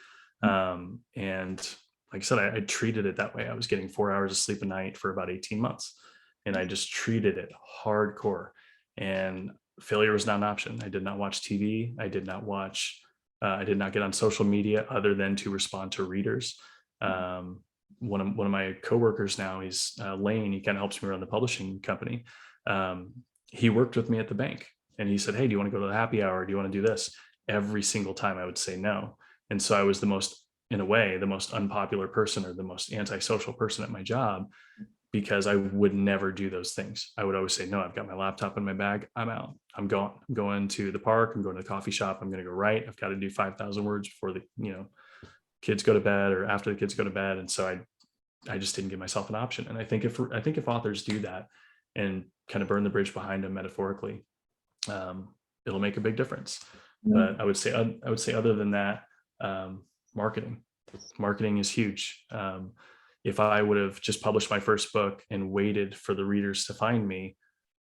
And like I said, I treated it that way. I was getting 4 hours of sleep a night for about 18 months. And I just treated it hardcore. And failure was not an option. I did not watch TV. I did not get on social media other than to respond to readers. One of my coworkers now, he's Lane. He kind of helps me run the publishing company. He worked with me at the bank, and he said, hey, do you want to go to the happy hour? Do you want to do this? Every single time I would say no. And so I was the most unpopular person or the most antisocial person at my job, because I would never do those things. I would always say, no, I've got my laptop in my bag. I'm out. I'm going to the park. I'm going to the coffee shop. I'm going to go write. I've got to do 5,000 words before the, kids go to bed or after the kids go to bed. And so I just didn't give myself an option. And I think if authors do that and kind of burn the bridge behind them metaphorically, it'll make a big difference. But I would say other than that, marketing is huge. If I would have just published my first book and waited for the readers to find me,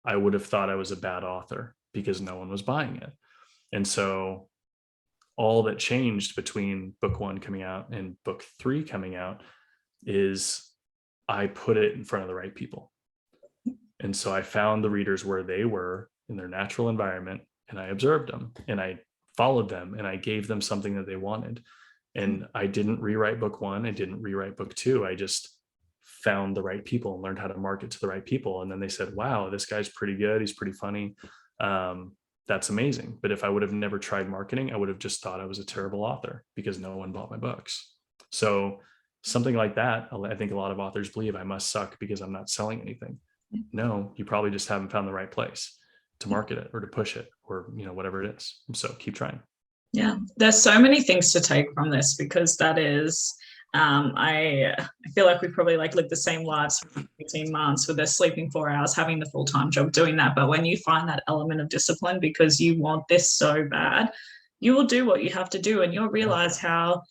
I would have thought I was a bad author because no one was buying it. And so all that changed between book 1 coming out and book 3 coming out is I put it in front of the right people. And so I found the readers where they were in their natural environment, and I observed them and I followed them and I gave them something that they wanted. And I didn't rewrite book 1. I didn't rewrite book 2. I just found the right people and learned how to market to the right people. And then they said, wow, this guy's pretty good. He's pretty funny. That's amazing. But if I would have never tried marketing, I would have just thought I was a terrible author because no one bought my books. So something like that, I think a lot of authors believe I must suck because I'm not selling anything. No, you probably just haven't found the right place to market it or to push it or, whatever it is. So keep trying. Yeah, there's so many things to take from this, because that is, I feel like we probably lived the same lives for 18 months with us sleeping 4 hours, having the full-time job, doing that. But when you find that element of discipline because you want this so bad, you will do what you have to do, and you'll realize how,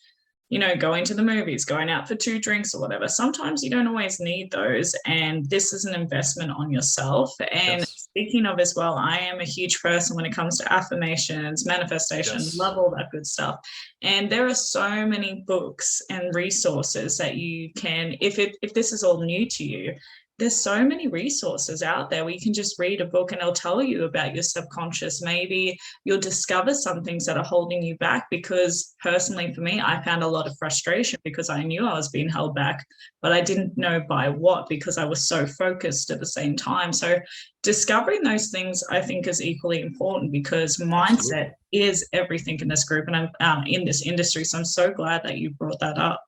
going to the movies, going out for 2 drinks or whatever, sometimes you don't always need those. And this is an investment on yourself. And yes. Speaking of as well, I am a huge person when it comes to affirmations, manifestation, yes. Love all that good stuff. And there are so many books and resources that you can, if this is all new to you, there's so many resources out there where you can just read a book and it'll tell you about your subconscious. Maybe you'll discover some things that are holding you back, because personally for me, I found a lot of frustration because I knew I was being held back, but I didn't know by what, because I was so focused at the same time. So discovering those things, I think, is equally important, because mindset is everything in this group and in this industry. So I'm so glad that you brought that up.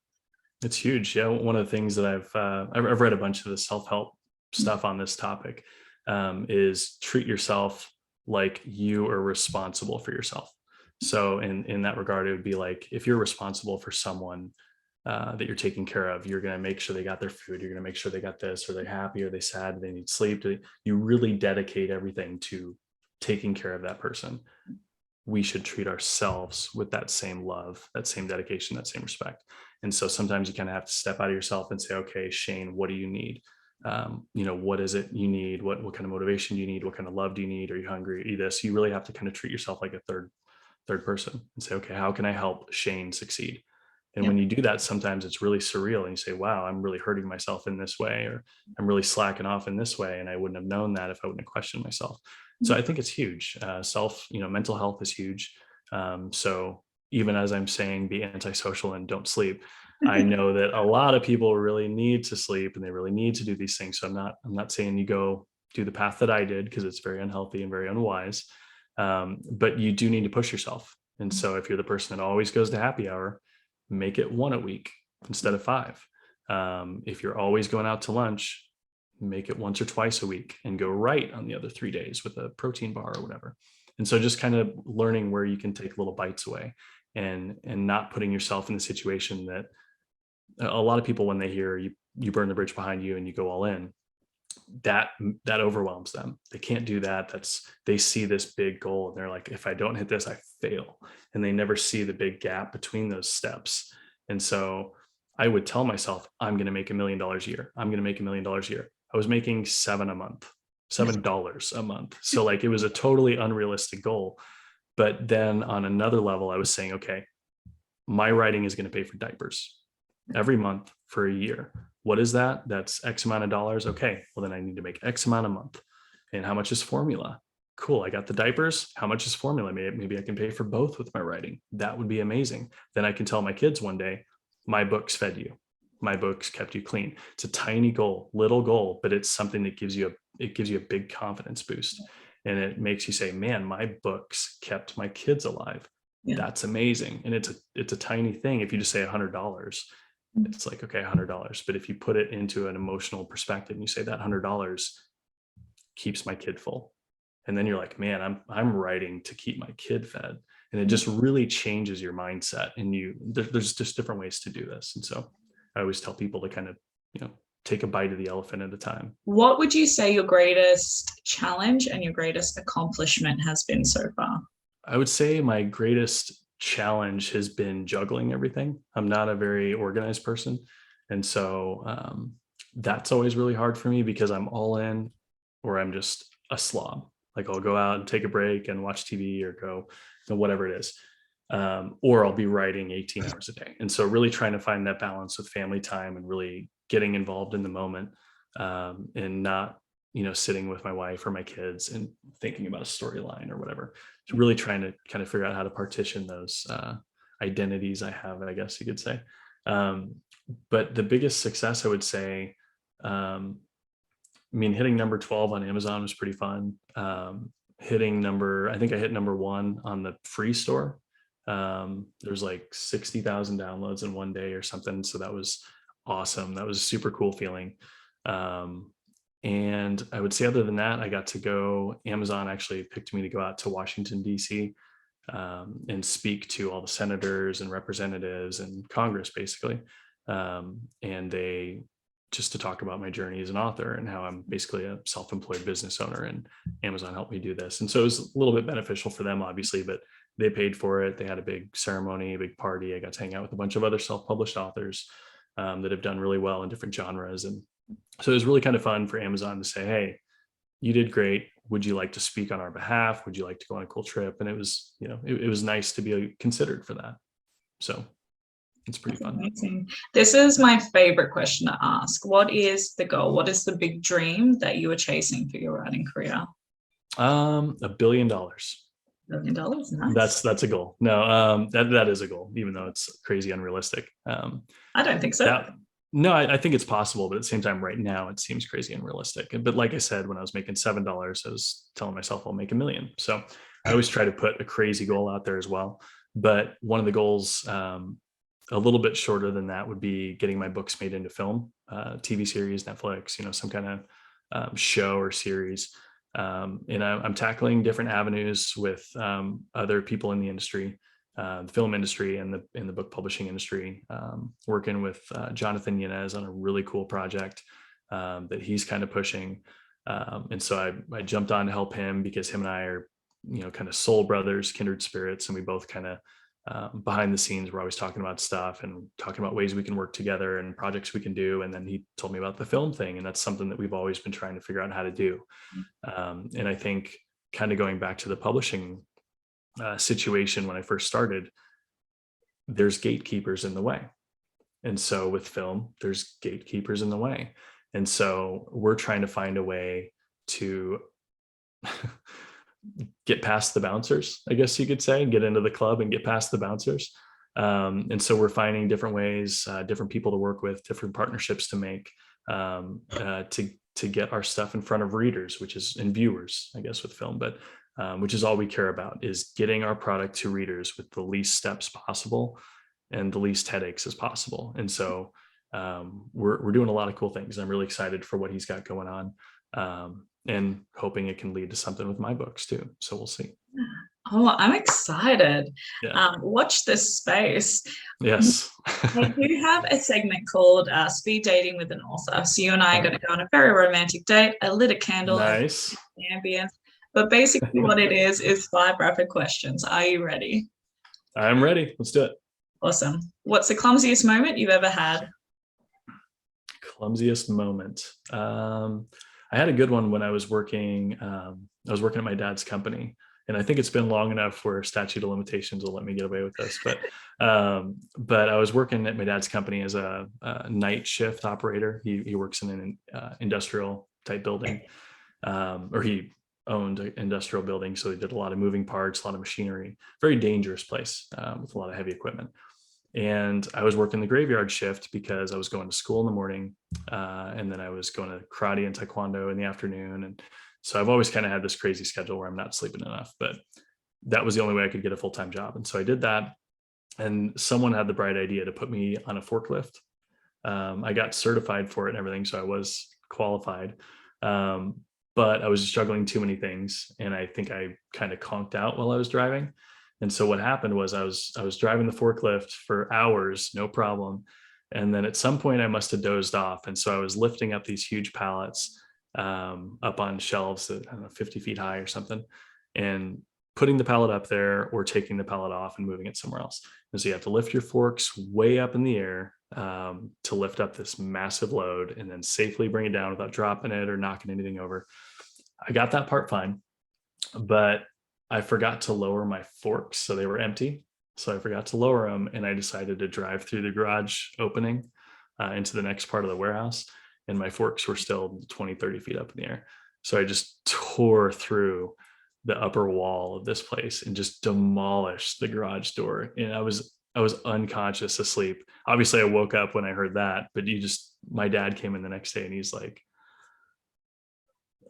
It's huge. Yeah. One of the things that I've read a bunch of the self-help stuff on this topic is treat yourself like you are responsible for yourself. So in that regard, it would be like, if you're responsible for someone that you're taking care of, you're going to make sure they got their food. You're going to make sure they got this. Are they happy? Are they sad? Do they need sleep? You really dedicate everything to taking care of that person. We should treat ourselves with that same love, that same dedication, that same respect. And so sometimes you kind of have to step out of yourself and say, okay, Shayne, what do you need? What is it you need? What kind of motivation do you need? What kind of love do you need? Are you hungry? Are you this? You really have to kind of treat yourself like a third person and say, okay, how can I help Shayne succeed? And when you do that, sometimes it's really surreal and you say, wow, I'm really hurting myself in this way, or I'm really slacking off in this way. And I wouldn't have known that if I wouldn't have questioned myself. So I think it's huge. Mental health is huge. So even as I'm saying, be antisocial and don't sleep, I know that a lot of people really need to sleep and they really need to do these things. So I'm not saying you go do the path that I did, because it's very unhealthy and very unwise. But you do need to push yourself. And so if you're the person that always goes to happy hour, make it 1 a week instead of 5. If you're always going out to lunch, make it once or twice a week and go right on the other 3 days with a protein bar or whatever. And so just kind of learning where you can take little bites away, and not putting yourself in the situation that a lot of people, when they hear you burn the bridge behind you and you go all in, that overwhelms them. They can't do that. They see this big goal and they're like, if I don't hit this, I fail. And they never see the big gap between those steps. And so I would tell myself, I'm going to make $1 million a year. I'm going to make $1 million a year. I was making $7 a month. So like, it was a totally unrealistic goal. But then on another level, I was saying, okay, my writing is going to pay for diapers every month for a year. What is that? That's X amount of dollars. Okay, well, then I need to make X amount a month. And how much is formula? Cool, I got the diapers. How much is formula? Maybe I can pay for both with my writing. That would be amazing. Then I can tell my kids one day, my books fed you. My books kept you clean. It's a tiny goal, little goal, but it's something that gives you a big confidence boost. And it makes you say, man, my books kept my kids alive. Yeah. That's amazing. And it's a tiny thing. If you just say $100, it's like, okay, $100. But if you put it into an emotional perspective and you say that $100 keeps my kid full, and then you're like, man, I'm writing to keep my kid fed. And it just really changes your mindset. And there's just different ways to do this. And so I always tell people to kind of, take a bite of the elephant at a time. What would you say your greatest challenge and your greatest accomplishment has been so far? I would say my greatest challenge has been juggling everything. I'm not a very organized person. And so that's always really hard for me, because I'm all in or I'm just a slob. Like I'll go out and take a break and watch TV or go, whatever it is. Or I'll be writing 18 hours a day. And so really trying to find that balance with family time and really getting involved in the moment, and not, sitting with my wife or my kids and thinking about a storyline or whatever. So really trying to kind of figure out how to partition those identities I have, I guess you could say. But the biggest success, I would say, hitting number 12 on Amazon was pretty fun. I think I hit number 1 on the free store. There's like 60,000 downloads in one day or something. So that was awesome. That was a super cool feeling. And I would say other than that, I got to go, Amazon actually picked me to go out to Washington, D.C. And speak to all the senators and representatives and Congress, basically. And just to talk about my journey as an author and how I'm basically a self-employed business owner, and Amazon helped me do this. And so it was a little bit beneficial for them, obviously, but they paid for it. They had a big ceremony, a big party. I got to hang out with a bunch of other self-published authors that have done really well in different genres. And so it was really kind of fun for Amazon to say, hey, you did great. Would you like to speak on our behalf? Would you like to go on a cool trip? And it was, it was nice to be considered for that. So it's pretty fun. Amazing. This is my favorite question to ask. What is the goal? What is the big dream that you are chasing for your writing career? $1 billion. $1 billion, nice. That's a goal. No, that is a goal, even though it's crazy unrealistic. I don't think so. I think it's possible, but at the same time, right now it seems crazy unrealistic. But like I said, when I was making $7, I was telling myself I'll make $1 million. So I always try to put a crazy goal out there as well. But one of the goals, a little bit shorter than that, would be getting my books made into film, TV series, Netflix, some kind of show or series. And I'm tackling different avenues with other people in the industry, the film industry and the book publishing industry, working with Jonathan Yanez on a really cool project that he's kind of pushing. And so I jumped on to help him, because him and I are, kind of soul brothers, kindred spirits. And we both kind of behind the scenes, we're always talking about stuff and talking about ways we can work together and projects we can do. And then he told me about the film thing. And that's something that we've always been trying to figure out how to do. And I think kind of going back to the publishing situation, when I first started, there's gatekeepers in the way. And so with film, there's gatekeepers in the way. And so we're trying to find a way to get past the bouncers, I guess you could say, get into the club and get past the bouncers. And so we're finding different ways, different people to work with, different partnerships to make, to get our stuff in front of readers, which is, and viewers, I guess, with film, but which is all we care about, is getting our product to readers with the least steps possible and the least headaches as possible. And so we're doing a lot of cool things. I'm really excited for what he's got going on, and hoping it can lead to something with my books too. So we'll see. Oh, I'm excited. Yeah. Watch this space. Yes. I do have a segment called Speed Dating with an Author. So you and I are going to go on a very romantic date. I lit a candle. Nice. Ambience. But basically what it is 5 rapid questions. Are you ready? I'm ready. Let's do it. Awesome. What's the clumsiest moment you've ever had? Clumsiest moment. I had a good one when I was working. I was working at my dad's company, and I think it's been long enough where statute of limitations will let me get away with this. But I was working at my dad's company as a night shift operator. He works in an industrial type building, or he owned an industrial building, so he did a lot of moving parts, a lot of machinery. Very dangerous place with a lot of heavy equipment. And I was working the graveyard shift because I was going to school in the morning, and then I was going to karate and taekwondo in the afternoon. And so I've always kind of had this crazy schedule where I'm not sleeping enough, but that was the only way I could get a full-time job. And so I did that. And someone had the bright idea to put me on a forklift. I got certified for it and everything, so I was qualified. But I was just juggling too many things. And I think I kind of conked out while I was driving. And so what happened was I was driving the forklift for hours, no problem. And then at some point I must have dozed off. And so I was lifting up these huge pallets up on shelves that, I don't know, 50 feet high or something, and putting the pallet up there or taking the pallet off and moving it somewhere else. And so you have to lift your forks way up in the air to lift up this massive load and then safely bring it down without dropping it or knocking anything over. I got that part fine, but I forgot to lower my forks, so they were empty. So I forgot to lower them, and I decided to drive through the garage opening into the next part of the warehouse, and my forks were still 20, 30 feet up in the air. So I just tore through the upper wall of this place and just demolished the garage door. And I was unconscious, asleep. Obviously, I woke up when I heard that, but my dad came in the next day and he's like,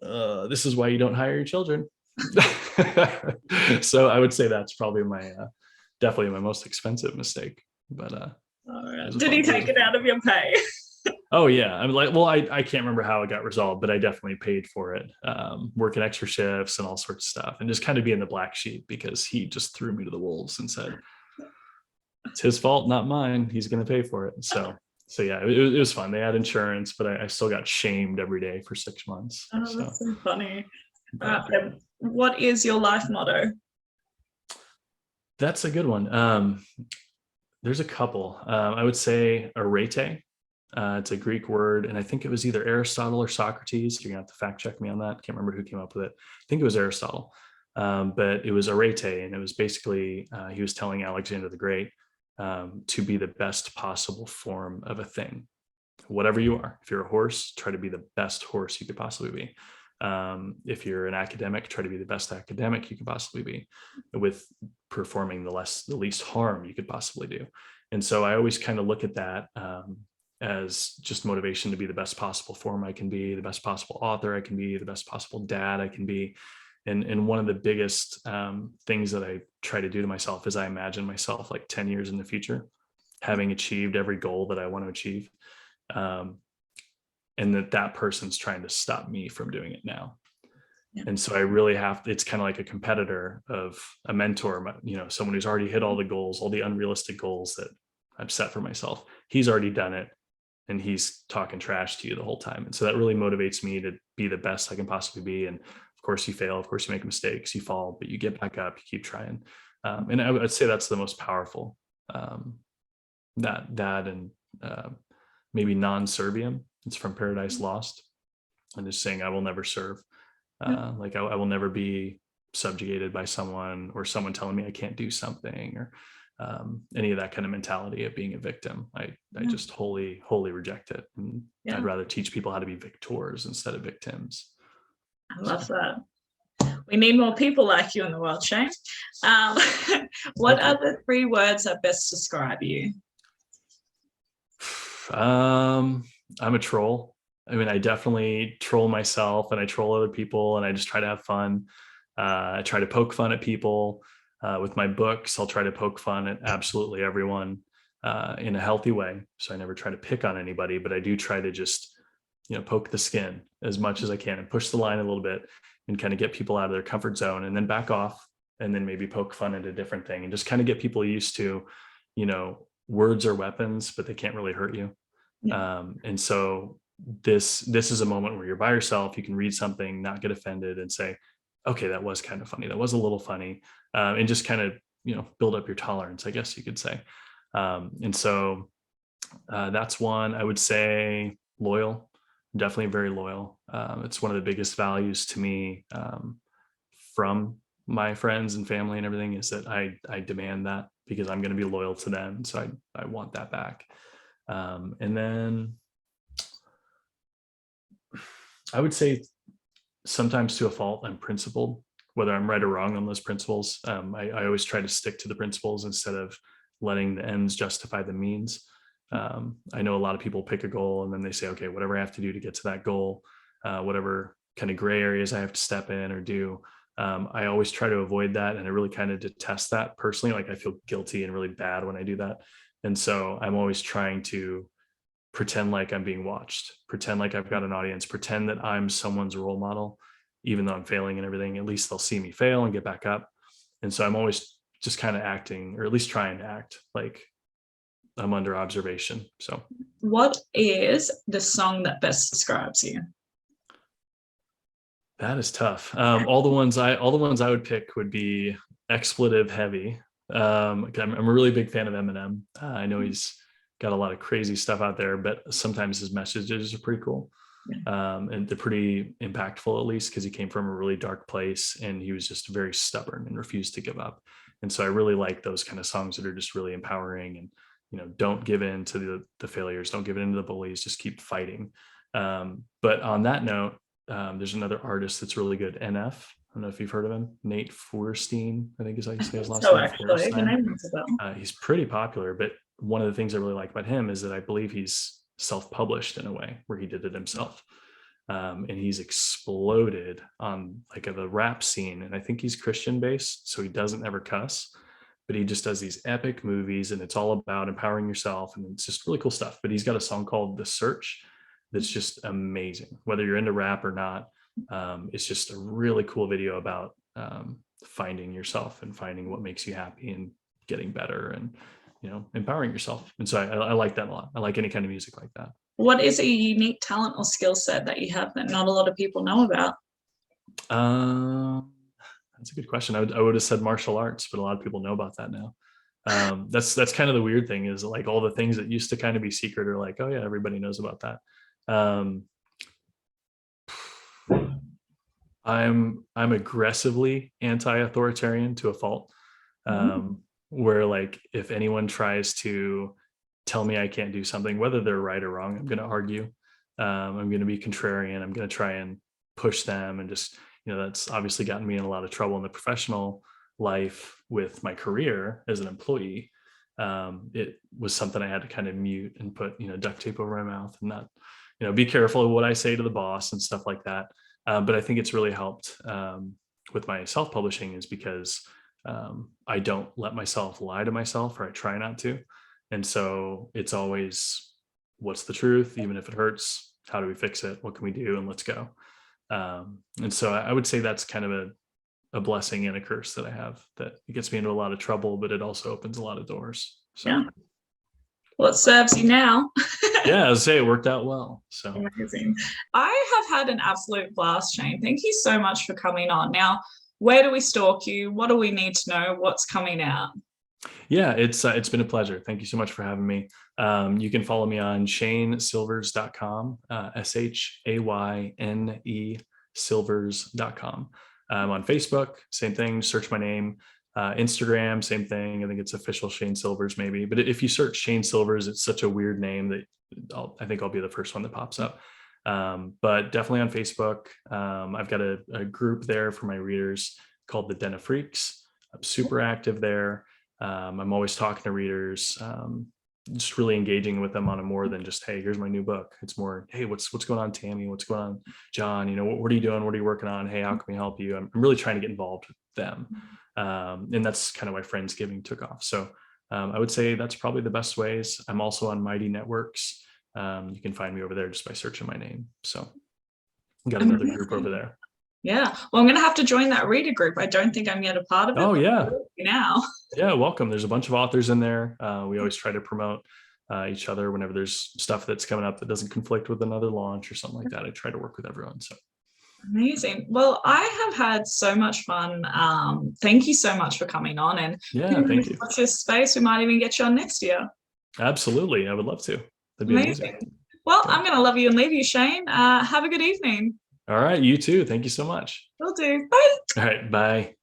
this is why you don't hire your children. So I would say that's probably definitely my most expensive mistake. But did he take it out of your pay? Oh yeah, I'm like, well, I can't remember how it got resolved, but I definitely paid for it, working extra shifts and all sorts of stuff, and just kind of being the black sheep because he just threw me to the wolves and said it's his fault, not mine. He's going to pay for it. So yeah, it was fun. They had insurance, but I still got shamed every day for 6 months. Oh, that's so funny. What is your life motto? That's a good one. There's a couple. I would say arete. It's a Greek word, and I think it was either Aristotle or Socrates. You're gonna have to fact check me on that. Can't remember who came up with it. I think it was Aristotle, but it was arete, and it was basically he was telling Alexander the Great to be the best possible form of a thing, whatever you are. If you're a horse, try to be the best horse you could possibly be. If you're an academic, try to be the best academic you could possibly be, with performing the least harm you could possibly do. And so I always kind of look at that as just motivation to be the best possible form I can be, the best possible author I can be, the best possible dad I can be. And one of the biggest things that I try to do to myself is I imagine myself like 10 years in the future, having achieved every goal that I want to achieve. And that person's trying to stop me from doing it now. Yeah. And so I really it's kind of like a competitor of a mentor, someone who's already hit all the goals, all the unrealistic goals that I've set for myself. He's already done it, and he's talking trash to you the whole time. And so that really motivates me to be the best I can possibly be. And of course you fail, of course you make mistakes, you fall, but you get back up, you keep trying. And I would say that's the most powerful, that and maybe non-serviam. It's from Paradise Lost. And just saying, I will never serve. Like I will never be subjugated by someone, or someone telling me I can't do something, or any of that kind of mentality of being a victim. I just wholly reject it. And I'd rather teach people how to be victors instead of victims. I love that. We need more people like you in the world, Shane. Um, what are the 3 words that best describe you? I'm a troll. I mean, I definitely troll myself and I troll other people and I just try to have fun. I try to poke fun at people. With my books, I'll try to poke fun at absolutely everyone in a healthy way. So I never try to pick on anybody, but I do try to just, poke the skin as much as I can and push the line a little bit and kind of get people out of their comfort zone and then back off and then maybe poke fun at a different thing and just kind of get people used to, words are weapons, but they can't really hurt you. Yeah. And so this is a moment where you're by yourself. You can read something, not get offended, and say, "Okay, that was kind of funny. That was a little funny," and just kind of build up your tolerance, I guess you could say. And so that's one. I would say loyal. Definitely very loyal. It's one of the biggest values to me from my friends and family and everything is that I demand that because I'm going to be loyal to them. So I want that back. And then I would say sometimes to a fault, I'm principled, whether I'm right or wrong on those principles. I always try to stick to the principles instead of letting the ends justify the means. I know a lot of people pick a goal and then they say, okay, whatever I have to do to get to that goal, whatever kind of gray areas I have to step in or do. I always try to avoid that. And I really kind of detest that personally. Like I feel guilty and really bad when I do that. And so I'm always trying to pretend like I'm being watched, pretend like I've got an audience, pretend that I'm someone's role model, even though I'm failing and everything. At least they'll see me fail and get back up. And so I'm always just kind of acting, or at least trying to act like I'm under observation. So what is the song that best describes you? that is tough. All the ones I would pick would be expletive heavy. I'm a really big fan of Eminem. I know he's got a lot of crazy stuff out there, but sometimes his messages are pretty cool. And they're pretty impactful, at least because he came from a really dark place and he was just very stubborn and refused to give up. And so I really like those kind of songs that are just really empowering and, don't give in to the failures, don't give in to the bullies, just keep fighting. But on that note, there's another artist that's really good, NF. I don't know if you've heard of him. Nate Feuerstein, I think is how you say his last name. Actually, the name rings a bell. He's pretty popular, but one of the things I really like about him is that I believe he's self-published in a way where he did it himself. And he's exploded on like the rap scene. And I think he's Christian based, so he doesn't ever cuss, but he just does these epic movies and it's all about empowering yourself. And it's just really cool stuff. But he's got a song called The Search that's just amazing, whether you're into rap or not. It's just a really cool video about finding yourself and finding what makes you happy and getting better and empowering yourself. And so I like that a lot. I like any kind of music like that. What is a unique talent or skill set that you have that not a lot of people know about? That's a good question. I would have said martial arts, but a lot of people know about that now. That's kind of the weird thing is like all the things that used to kind of be secret are like, oh yeah, everybody knows about that. I'm aggressively anti-authoritarian to a fault. Where like if anyone tries to tell me I can't do something, whether they're right or wrong, I'm going to argue. I'm going to be contrarian. I'm going to try and push them and just, that's obviously gotten me in a lot of trouble in the professional life with my career as an employee. It was something I had to kind of mute and put, duct tape over my mouth and not, be careful of what I say to the boss and stuff like that. But I think it's really helped with my self-publishing is because I don't let myself lie to myself, or I try not to. And so it's always, what's the truth? Even if it hurts, how do we fix it? What can we do? And let's go. And so I would say that's kind of a blessing and a curse that I have, that it gets me into a lot of trouble, but it also opens a lot of doors. So yeah. Well, it serves you now. Yeah, I would say it worked out well. So amazing. I have had an absolute blast, Shane. Thank you so much for coming on. Now, where do we stalk you? What do we need to know? What's coming out? Yeah, it's been a pleasure. Thank you so much for having me. You can follow me on shaynesilvers.com, SHAYNE silvers.com. On Facebook, same thing, search my name. Instagram, same thing. I think it's official Shayne Silvers maybe. But if you search Shayne Silvers, it's such a weird name that I think I'll be the first one that pops up. But definitely on Facebook. I've got a group there for my readers called the Den of Freaks. I'm super active there. I'm always talking to readers, just really engaging with them on a more than just, hey, here's my new book. It's more, hey, what's going on, Tammy? What's going on, John? You know, what are you doing? What are you working on? Hey, how can we help you? I'm really trying to get involved with them. And that's kind of why Friendsgiving took off. So I would say that's probably the best ways. I'm also on Mighty Networks. You can find me over there just by searching my name. So I've got another group over there. Yeah. Well, I'm going to have to join that reader group. I don't think I'm yet a part of it. Oh, yeah. Now. Yeah, welcome. There's a bunch of authors in there. We always try to promote each other whenever there's stuff that's coming up that doesn't conflict with another launch or something like that. I try to work with everyone. So amazing. Well, I have had so much fun. Thank you so much for coming on. And thank you. Watch this space. We might even get you on next year. Absolutely. I would love to. That'd be amazing. Well, I'm going to love you and leave you, Shayne. Have a good evening. All right. You too. Thank you so much. Will do. Bye. All right. Bye.